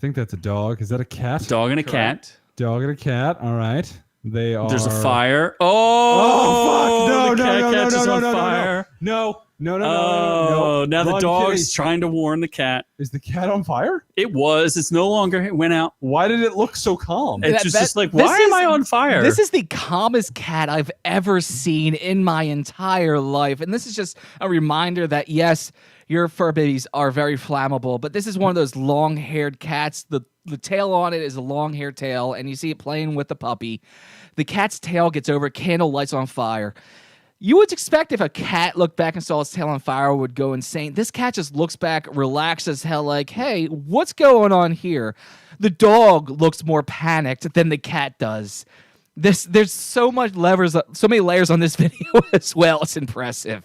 think that's a dog. Is that a cat? Dog and a cat. Dog and a cat. All right. They are. There's a fire. Oh, fuck. The cat catches on no. fire. No. Oh, now the Run, dog's kitty. trying to warn the cat. Is the cat on fire? It was. It's no longer. It went out. Why did it look so calm? It's just like, why am I on fire? This is the calmest cat I've ever seen in my entire life. And this is just a reminder that, yes, your fur babies are very flammable, but this is one of those long-haired cats. The tail on it is a long-haired tail, and you see it playing with the puppy. The cat's tail gets over, candle lights on fire. You would expect if a cat looked back and saw its tail on fire would go insane. This cat just looks back, relaxed as hell, like, hey, what's going on here? The dog looks more panicked than the cat does. There's so many layers on this video as well. It's impressive.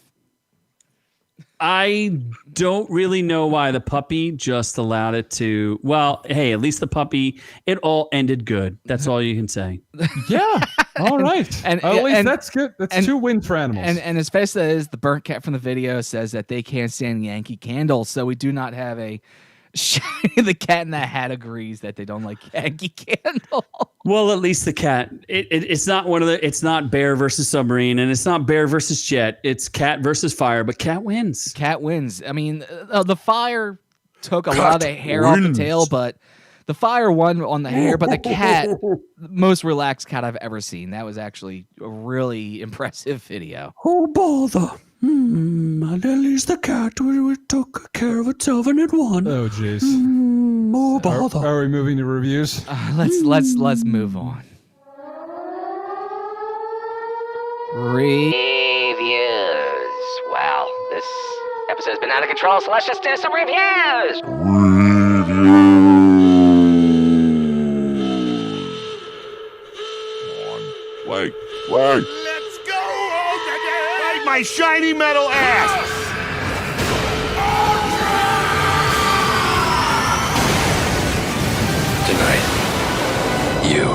I don't really know why the puppy just allowed it to. Well, hey, at least the puppy, it all ended good. That's all you can say. Yeah. All right. And- At least and- that's good. That's and- 2 wins for animals. And as best as the burnt cat from the video says that they can't stand Yankee Candle, so we do not have a the cat in the hat agrees that they don't like Yankee Candle. Well, at least the cat. It's not one of the. It's not bear versus submarine, and it's not bear versus jet. It's cat versus fire, but cat wins. Cat wins. I mean, the fire took a lot of the hair off the tail, but the fire won on the hair. But the cat, the most relaxed cat I've ever seen. That was actually a really impressive video. Oh bother! And at least the cat took care of itself and it won. Oh, jeez. Oh bother! Are we moving to reviews? Let's move on. Reviews. Wow, this episode's been out of control, so let's just do some reviews. Wait. Let's go, Wait, my shiny metal ass! Tonight, you.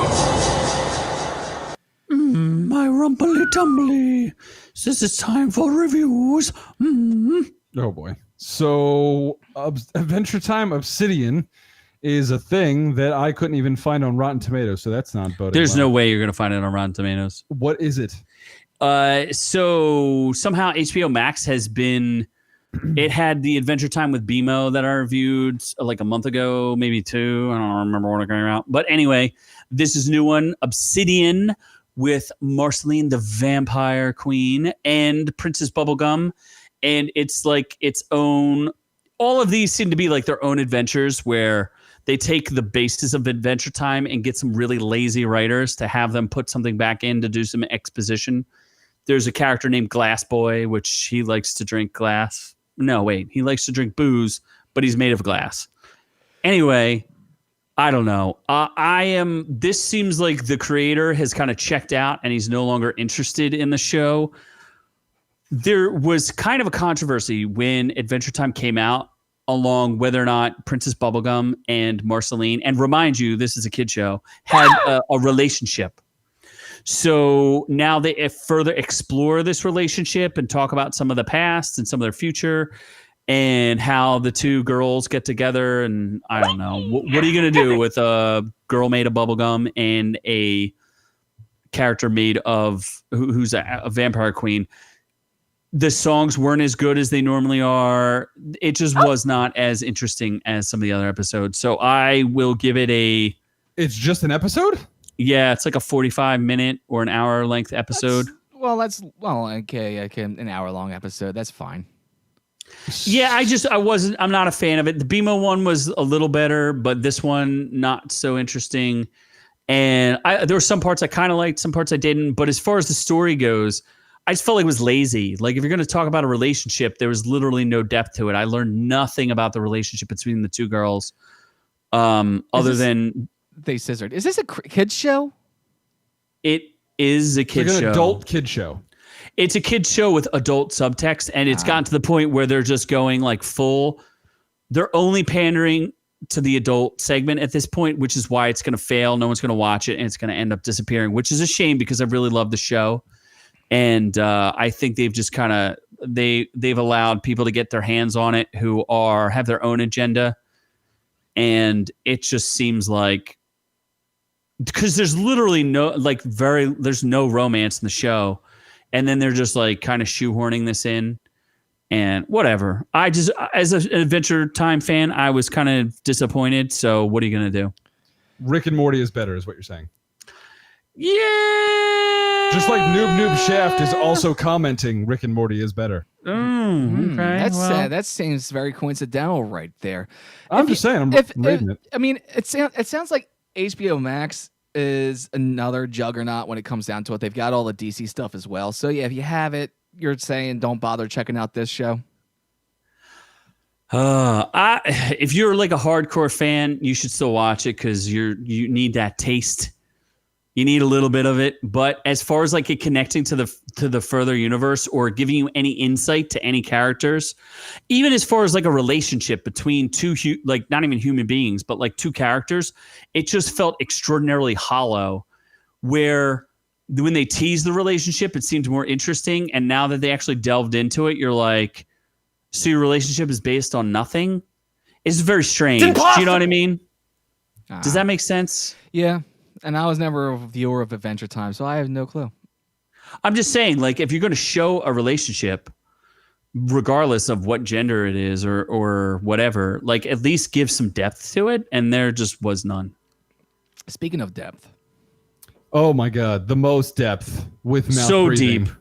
My rumply tumbly. This is time for reviews. Oh, boy. So, Adventure Time Obsidian is a thing that I couldn't even find on Rotten Tomatoes, so that's not boding There's well. no way you're gonna find it on Rotten Tomatoes. What is it? So somehow HBO Max has been. It had the Adventure Time with BMO that I reviewed like a month ago, maybe 2. I don't remember when it came out. But anyway, this is a new one, Obsidian, with Marceline the Vampire Queen and Princess Bubblegum. And it's like its own. All of these seem to be like their own adventures where they take the basis of Adventure Time and get some really lazy writers to have them put something back in to do some exposition. There's a character named Glass Boy, which he likes to drink glass. No, wait. He likes to drink booze, but he's made of glass. Anyway, I don't know. This seems like the creator has kind of checked out and he's no longer interested in the show. There was kind of a controversy when Adventure Time came out along whether or not Princess Bubblegum and Marceline, and remind you, this is a kid show, had a relationship. So now they further explore this relationship and talk about some of the past and some of their future and how the two girls get together. And I don't know. What are you going to do with a girl made of bubblegum and a character made of who's a vampire queen? The songs weren't as good as they normally are. It just was not as interesting as some of the other episodes. So I will give it a... It's just an episode? Yeah, it's like a 45-minute or an hour length episode. Okay, an hour-long episode. That's fine. Yeah, I'm not a fan of it. The BMO one was a little better, but this one not so interesting. And there were some parts I kind of liked, some parts I didn't. But as far as the story goes, I just felt like it was lazy. Like if you're going to talk about a relationship, there was literally no depth to it. I learned nothing about the relationship between the two girls, other than they scissored. Is this a kids show? It is a kids It's like an show. adult kid show. It's a kids show with adult subtext, and it's gotten to the point where they're just going like full. They're only pandering to the adult segment at this point, which is why it's going to fail. No one's going to watch it, and it's going to end up disappearing, which is a shame because I really love the show. And I think they've just kind of they've allowed people to get their hands on it who have their own agenda. and it just seems like, because there's literally there's no romance in the show, and then they're just like kind of shoehorning this in, and whatever. I just, as an Adventure Time fan, I was kind of disappointed. So what are you gonna do? Rick and Morty is better, is what you're saying. Yeah. Just like Noob Shaft is also commenting, Rick and Morty is better. Okay. That seems very coincidental right there. I'm just saying, I'm reading it. I mean, it sounds like HBO Max is another juggernaut when it comes down to it. They've got all the DC stuff as well. So yeah, if you have it, you're saying don't bother checking out this show. If you're like a hardcore fan, you should still watch it because you need that taste. You need a little bit of it. But as far as like it connecting to the further universe or giving you any insight to any characters, even as far as like a relationship between two like not even human beings, but like two characters, it just felt extraordinarily hollow. Where when they teased the relationship, it seemed more interesting, and now that they actually delved into it, you're like, so your relationship is based on nothing? It's very strange. Do you know what I mean? Does that make sense? Yeah. And I was never a viewer of Adventure Time, so I have no clue. I'm just saying, like, if you're going to show a relationship, regardless of what gender it is or whatever, like, at least give some depth to it, and there just was none. Speaking of depth. Oh, my God. The most depth with mouth so breathing. Deep.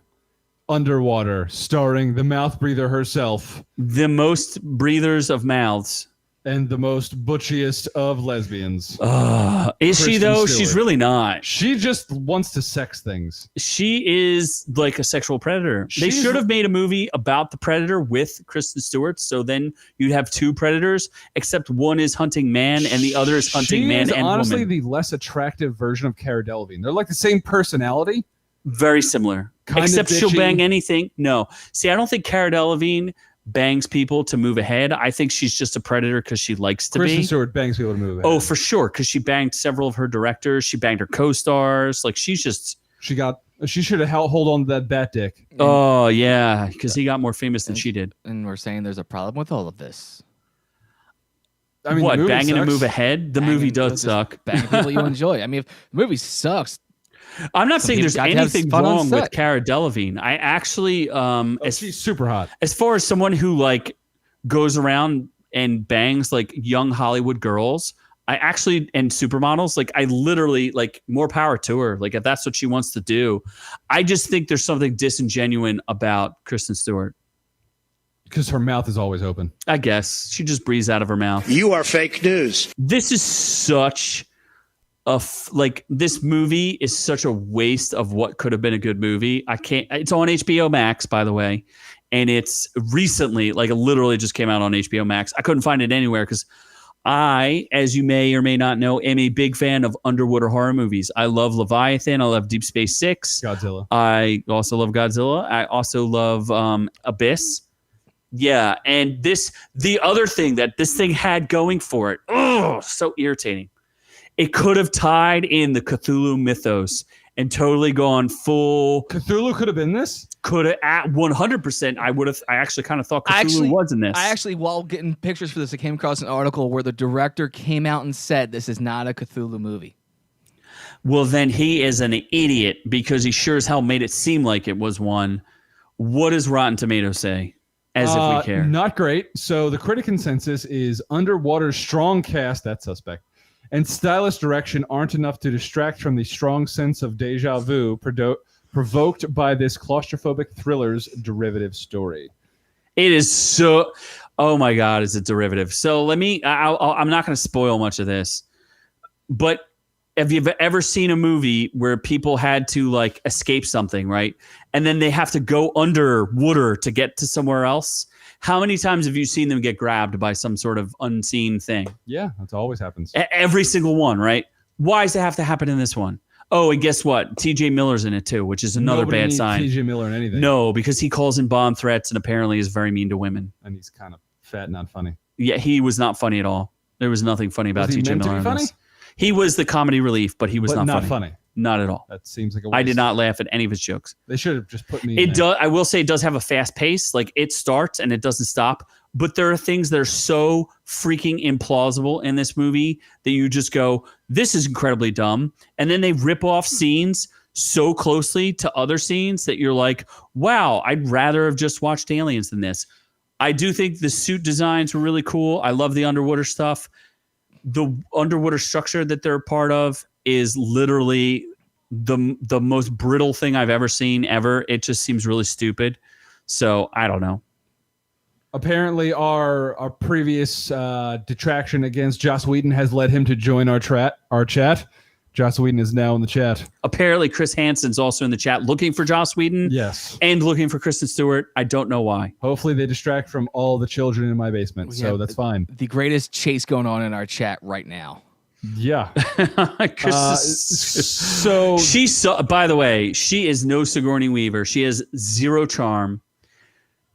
Underwater, starring the mouth breather herself. The most breathers of mouths. And the most butchiest of lesbians. Is she, though? Stewart. She's really not. She just wants to sex things. She is like a sexual predator. They should have made a movie about the predator with Kristen Stewart, so then you'd have two predators, except one is hunting man and the other is hunting man and woman. She is honestly the less attractive version of Cara Delevingne. They're like the same personality. Very similar. Except she'll bang anything. No. See, I don't think Cara Delevingne bangs people to move ahead. I think she's just a predator because she likes to be. Kristen Stewart bangs people to move ahead. Oh, for sure. Because she banged several of her directors. She banged her co-stars. Like, she's just... She should have hold on to that bat dick. Oh, yeah. Because he got more famous than she did. And we're saying there's a problem with all of this. I mean, what, banging to move ahead? The movie does suck. Banging people you enjoy. I mean, if the movie sucks, I'm not saying there's anything wrong with Cara Delevingne. I actually, she's super hot. As far as someone who like goes around and bangs like young Hollywood girls, I actually, and supermodels, like I literally, like, more power to her. Like, if that's what she wants to do, I just think there's something disingenuous about Kristen Stewart. Because her mouth is always open. I guess she just breathes out of her mouth. You are fake news. This is such this movie is such a waste of what could have been a good movie. It's on HBO Max, by the way. And it's recently, like, it literally just came out on HBO Max. I couldn't find it anywhere because I, as you may or may not know, am a big fan of underwater horror movies. I love Leviathan. I love Deep Space Six. Godzilla. I also love Godzilla. I also love Abyss. Yeah. And the other thing that this thing had going for it, so irritating. It could have tied in the Cthulhu mythos and totally gone full. Cthulhu could have been this? Could have at 100%. I actually kind of thought Cthulhu was in this. I actually, while getting pictures for this, I came across an article where the director came out and said this is not a Cthulhu movie. Well, then he is an idiot because he sure as hell made it seem like it was one. What does Rotten Tomatoes say? As if we care. Not great. So the critic consensus is underwater strong cast, that's suspect, and stylish direction aren't enough to distract from the strong sense of deja vu provoked by this claustrophobic thriller's derivative story. It is so... Oh, my God, it's a derivative. So I'm not going to spoil much of this, but have you ever seen a movie where people had to, like, escape something, right? And then they have to go underwater to get to somewhere else? How many times have you seen them get grabbed by some sort of unseen thing? Yeah, that always happens. Every single one, right? Why does it have to happen in this one? Oh, and guess what? T.J. Miller's in it too, which is another Nobody bad needs sign. T.J. Miller in anything. No, because he calls in bomb threats and apparently is very mean to women. And he's kind of fat, not funny. Yeah, he was not funny at all. There was nothing funny about T.J. Miller. Was he meant to be funny? He was the comedy relief, but he was not funny. Not at all. That seems like a waste. I did not laugh at any of his jokes. They should have just put me in I will say it does have a fast pace. Like, it starts and it doesn't stop but there are things that are so freaking implausible in this movie that you just go, this is incredibly dumb. And then they rip off scenes so closely to other scenes that you're like, wow, I'd rather have just watched Aliens than this. I do think the suit designs were really cool. I love the underwater stuff. The underwater structure that they're a part of is literally the most brittle thing I've ever seen ever. It just seems really stupid. So I don't know. Apparently, our previous detraction against Joss Whedon has led him to join our chat. Joss Whedon is now in the chat. Apparently, Chris Hansen's also in the chat looking for Joss Whedon. Yes. And looking for Kristen Stewart. I don't know why. Hopefully, they distract from all the children in my basement. So that's fine. The greatest chase going on in our chat right now. Yeah. So by the way, she is no Sigourney Weaver. She has zero charm.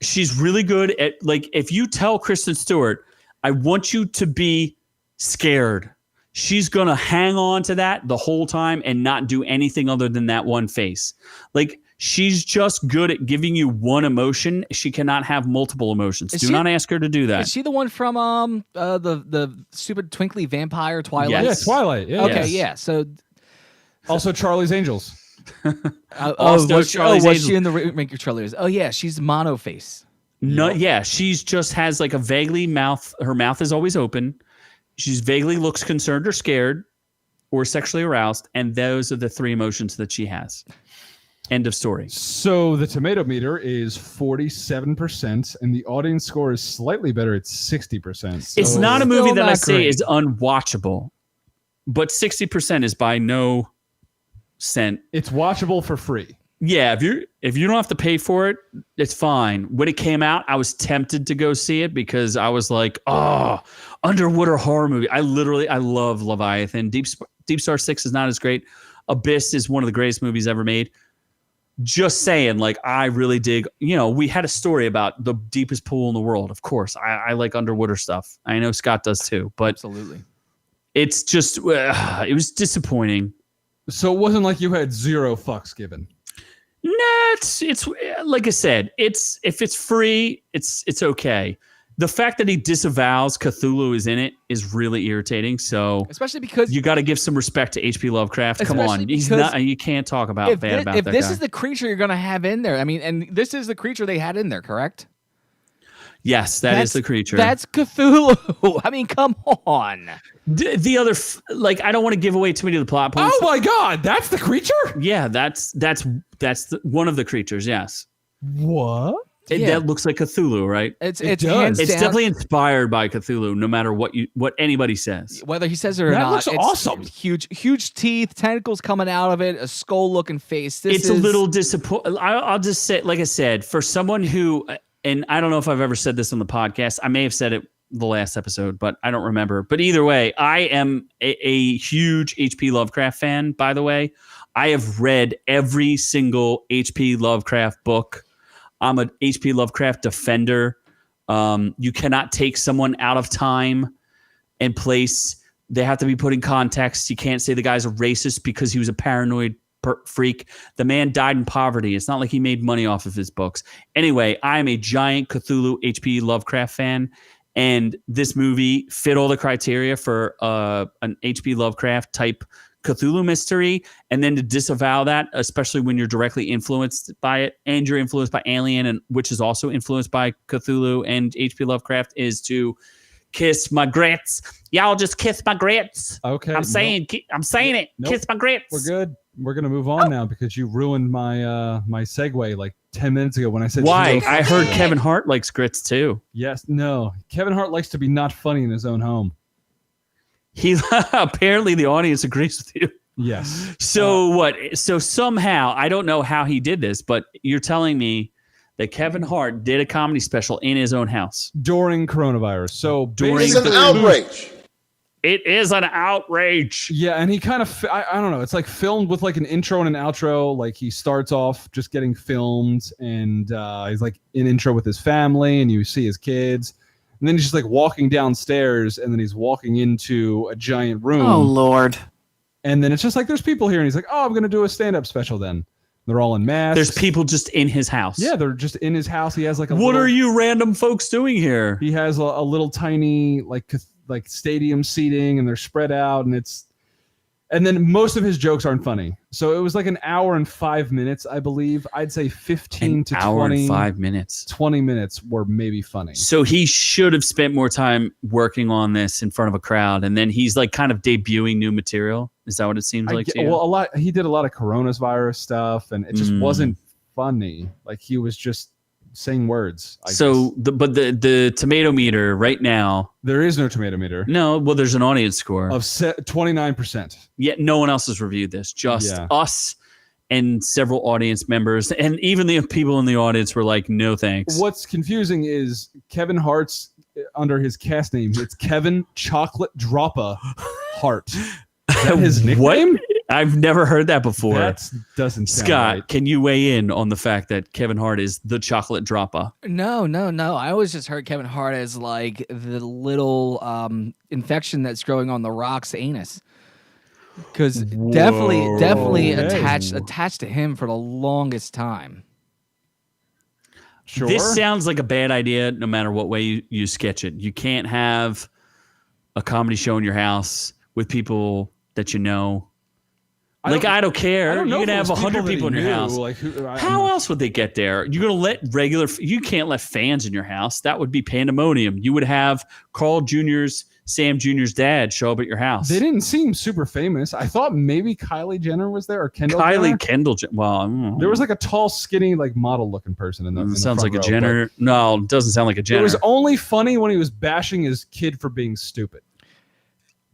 She's really good at, like, if you tell Kristen Stewart, I want you to be scared, she's going to hang on to that the whole time and not do anything other than that one face. Like, she's just good at giving you one emotion. She cannot have multiple emotions. Do not ask her to do that. Is she the one from the stupid twinkly vampire Twilight? Yes. Yeah, Twilight. Yeah. Okay, yeah. So also Charlie's Angels. Was she in the remake of Charlie's? Oh yeah, she's mono face. No, yeah, she's just has like a vaguely mouth. Her mouth is always open. She's vaguely looks concerned or scared or sexually aroused, and those are the three emotions that she has. End of story. So the tomato meter is 47%, and the audience score is slightly better at 60%. So It's not a movie that I say great. is unwatchable, but 60% is by no cent. it's watchable for free. Yeah, if you don't have to pay for it, it's fine. When it came out, I was tempted to go see it because I was like, oh, underwater horror movie. I love Leviathan. Deep Star 6 is not as great. Abyss is one of the greatest movies ever made. Just saying, like, I really dig, we had a story about the deepest pool in the world. Of course, I like underwater stuff. I know Scott does too, but Absolutely. It's just, it was disappointing. So it wasn't like you had zero fucks given. No, it's like I said, if it's free, it's okay. The fact that he disavows Cthulhu is in it is really irritating. So Especially because you got to give some respect to H.P. Lovecraft. Come Especially on, he's because not. You can't talk about bad about if that this guy. is the creature you're going to have in there, I mean, and this is the creature they had in there, correct? Yes, that's the creature. That's Cthulhu. I mean, come on. The other, I don't want to give away too many of the plot points. Oh my God, that's the creature? Yeah, that's one of the creatures. Yes. What? That looks like Cthulhu, right? It's does. hands It's down- definitely inspired by Cthulhu, no matter what anybody says. whether he says it or That not. looks it's awesome. Huge teeth, tentacles coming out of it, a skull-looking face. It's a little disappointing. I'll just say, like I said, for someone who, and I don't know if I've ever said this on the podcast. I may have said it the last episode, but I don't remember. But either way, I am a huge H.P. Lovecraft fan, by the way. I have read every single H.P. Lovecraft book. I'm an H.P. Lovecraft defender. You cannot take someone out of time and place. They have to be put in context. You can't say the guy's a racist because he was a paranoid freak. The man died in poverty. It's not like he made money off of his books. Anyway, I am a giant Cthulhu H.P. Lovecraft fan, and this movie fit all the criteria for an H.P. Lovecraft type Cthulhu mystery. And then to disavow that, especially when you're directly influenced by it and you're influenced by Alien, and which is also influenced by Cthulhu and H.P. Lovecraft, is to kiss my grits. Y'all just kiss my grits. Okay. I'm saying it. Nope. Kiss my grits. We're good. We're gonna move on now because you ruined my my segue like 10 minutes ago when I said Why? zero I fucks heard given. Kevin Hart likes grits too. Yes. No. Kevin Hart likes to be not funny in his own home. He apparently the audience agrees with you. Yes. So what? So somehow, I don't know how he did this, but you're telling me that Kevin Hart did a comedy special in his own house During coronavirus. So It's an outrage. It is an outrage. yeah, and he kind of I don't know. It's like filmed with like an intro and an outro. Like he starts off just getting filmed, and he's like in intro with his family, and you see his kids, and then he's just like walking downstairs, and then he's walking into a giant room. Oh, Lord. And then it's just like, there's people here. And he's like, oh, I'm going to do a stand-up special then. They're all in masks. There's people just in his house. Yeah, they're just in his house. He has like a What little, are you random folks doing here? He has a little tiny like stadium seating, and they're spread out, and then most of his jokes aren't funny. So it was like an hour and 5 minutes, I believe. I'd say 15 to 20. Hour and 5 minutes. 20 minutes were maybe funny. So he should have spent more time working on this in front of a crowd, and then he's like kind of debuting new material. Is that what it seems like to you? Well, he did a lot of coronavirus stuff, and it just wasn't funny. Like he was just saying words. The tomato meter right now. There is no tomato meter. No, well, there's an audience score of 29%. Yet no one else has reviewed this. Just us and several audience members, and even the people in the audience were like, "No thanks." What's confusing is Kevin Hart's under his cast name. It's Kevin Chocolate Droppa Hart. Is that his nickname? What? I've never heard that before. That doesn't sound Scott, right. can you weigh in on the fact that Kevin Hart is the chocolate dropper? No. I always just heard Kevin Hart as like the little infection that's growing on the Rock's anus. Because definitely attached to him for the longest time. Sure. This sounds like a bad idea no matter what way you sketch it. You can't have a comedy show in your house with people that you know. I don't care. You can have 100 people in your house. Like, how else would they get there? You're going to let you can't let fans in your house. That would be pandemonium. You would have Carl Jr.'s, Sam Jr.'s dad show up at your house. They didn't seem super famous. I thought maybe Kylie Jenner was there or Kendall Jenner. Kendall Jenner. Well, there was like a tall, skinny, like model-looking person in the. Sounds the like a row, Jenner. No, it doesn't sound like a Jenner. It was only funny when he was bashing his kid for being stupid.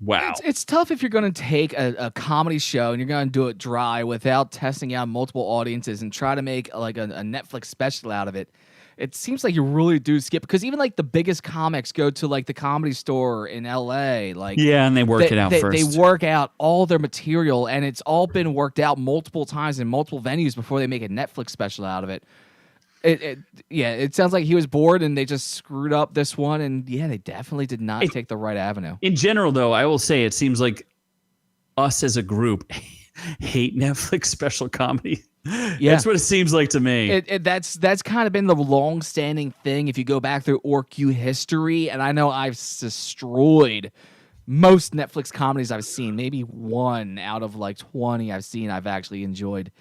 Wow. It's tough if you're going to take a comedy show and you're going to do it dry without testing out multiple audiences and try to make like a Netflix special out of it. It seems like you really do skip, because even like the biggest comics go to like the Comedy Store in LA. Like, yeah, and they work it out first. They work out all their material, and it's all been worked out multiple times in multiple venues before they make a Netflix special out of it. It sounds like he was bored and they just screwed up this one, and they definitely did not take the right avenue. In general, though, I will say it seems like us as a group hate Netflix special comedy. Yeah, that's what it seems like to me. That's kind of been the long-standing thing if you go back through OrkU history, and I know I've destroyed most Netflix comedies I've seen. Maybe one out of like 20 I've seen I've actually enjoyed.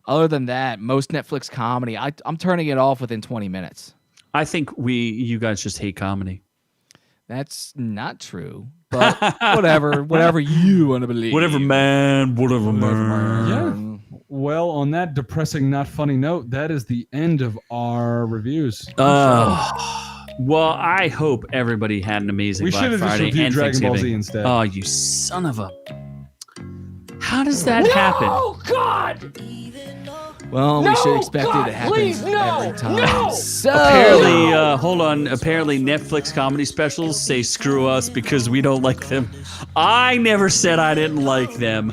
Other than that, most Netflix comedy, I'm turning it off within 20 minutes. I think you guys just hate comedy. That's not true. But whatever you want to believe. Whatever, man. Yeah. Well, on that depressing, not funny note, that is the end of our reviews. Well, I hope everybody had an amazing Black Friday and Dragon Ball Z Thanksgiving. instead. Oh, you son of a... How does that happen? Oh, God! Well, we should expect it to happen every time. No! So, apparently, hold on. Apparently, Netflix comedy specials say screw us because we don't like them. I never said I didn't like them.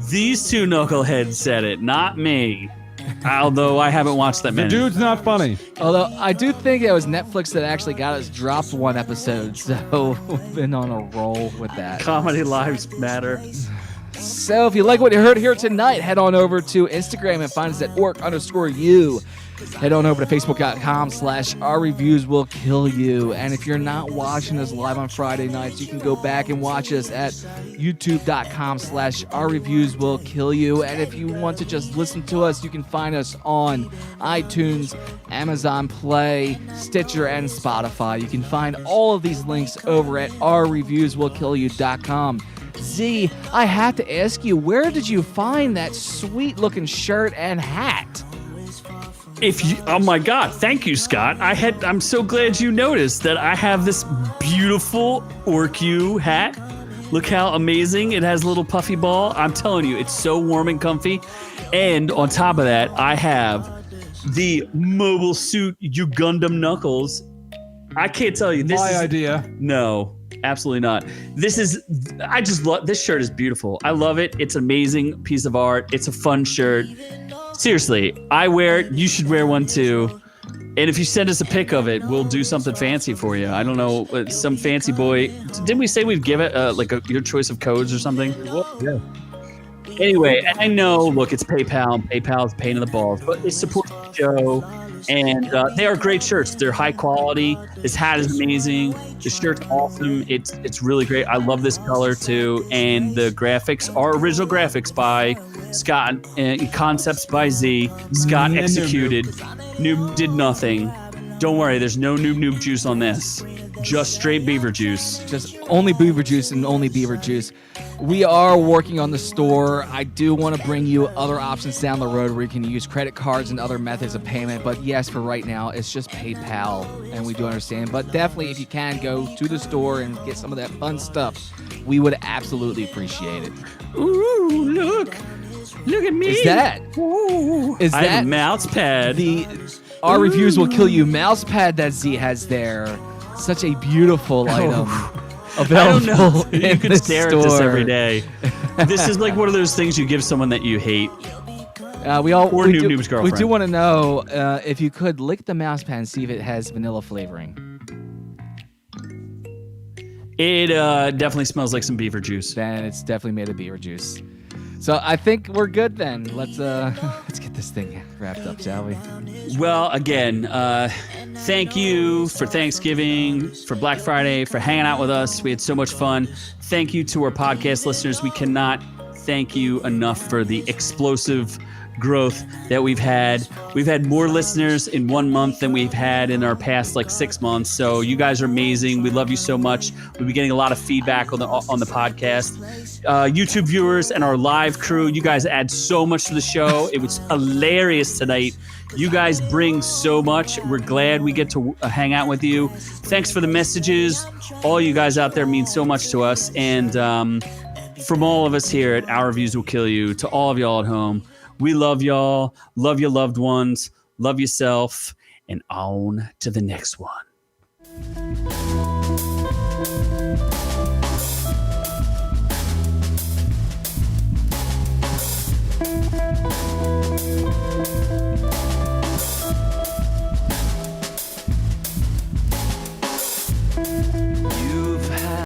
These two knuckleheads said it, not me. Although I haven't watched that many. The dude's not funny. Although I do think it was Netflix that actually got us dropped one episode, so we've been on a roll with that. Comedy lives matter. So if you like what you heard here tonight, head on over to Instagram and find us at ork_u. Head on over to facebook.com/ourreviewswillkillyou. And if you're not watching us live on Friday nights, you can go back and watch us at youtube.com/ourreviewswillkillyou. And if you want to just listen to us, you can find us on iTunes, Amazon Play, Stitcher, and Spotify. You can find all of these links over at ourreviewswillkillyou.com. Z, I have to ask you, where did you find that sweet-looking shirt and hat? Oh my God, thank you, Scott. I'm so glad you noticed that I have this beautiful OrkU hat. Look how amazing. It has a little puffy ball. I'm telling you, it's so warm and comfy. And on top of that, I have the Mobile Suit Ugundam Knuckles. I can't tell you. This is idea. No, absolutely not. I just love, this shirt is beautiful. I love it. It's an amazing piece of art. It's a fun shirt. Seriously, I wear it. You should wear one too. And if you send us a pic of it, we'll do something fancy for you. I don't know, some fancy boy. Didn't we say we'd give it your choice of codes or something? Yeah. Anyway, and I know, look, it's PayPal. PayPal is a pain in the balls, but they support the show, and they are great shirts. They're high quality. This hat is amazing. The shirt's awesome. It's really great. I love this color too, and the graphics are original graphics by Scott, concepts by Z. Scott executed. Noob did nothing. Don't worry, there's no noob juice on this. Just straight beaver juice. Just only beaver juice and only beaver juice. We are working on the store. I do want to bring you other options down the road where you can use credit cards and other methods of payment. But yes, for right now, it's just PayPal, and we do understand. But definitely, if you can, go to the store and get some of that fun stuff. We would absolutely appreciate it. Ooh, look at me. Is that? Ooh. Is I have that a mouse pad. Our reviews will kill you mouse pad that Z has there. Such a beautiful item. Available I don't know. You in can the stare store. at this every day. This is like one of those things you give someone that you hate. We Noob's girlfriend. We do want to know if you could lick the mouse pad and see if it has vanilla flavoring. It definitely smells like some beaver juice. Then it's definitely made of beaver juice. So I think we're good then. Let's get this thing wrapped up, shall we? Well, again, thank you for Thanksgiving, for Black Friday, for hanging out with us. We had so much fun. Thank you to our podcast listeners. We cannot thank you enough for the explosive growth that we've had. We've had more listeners in 1 month than we've had in our past 6 months. So you guys are amazing. We love you so much. We've been getting a lot of feedback on the podcast. YouTube viewers and our live crew, you guys add so much to the show. It was hilarious tonight. You guys bring so much. We're glad we get to hang out with you. Thanks for the messages. All you guys out there mean so much to us. And from all of us here at Our Reviews Will Kill You, to all of y'all at home, we love y'all, love your loved ones, love yourself, and on to the next one.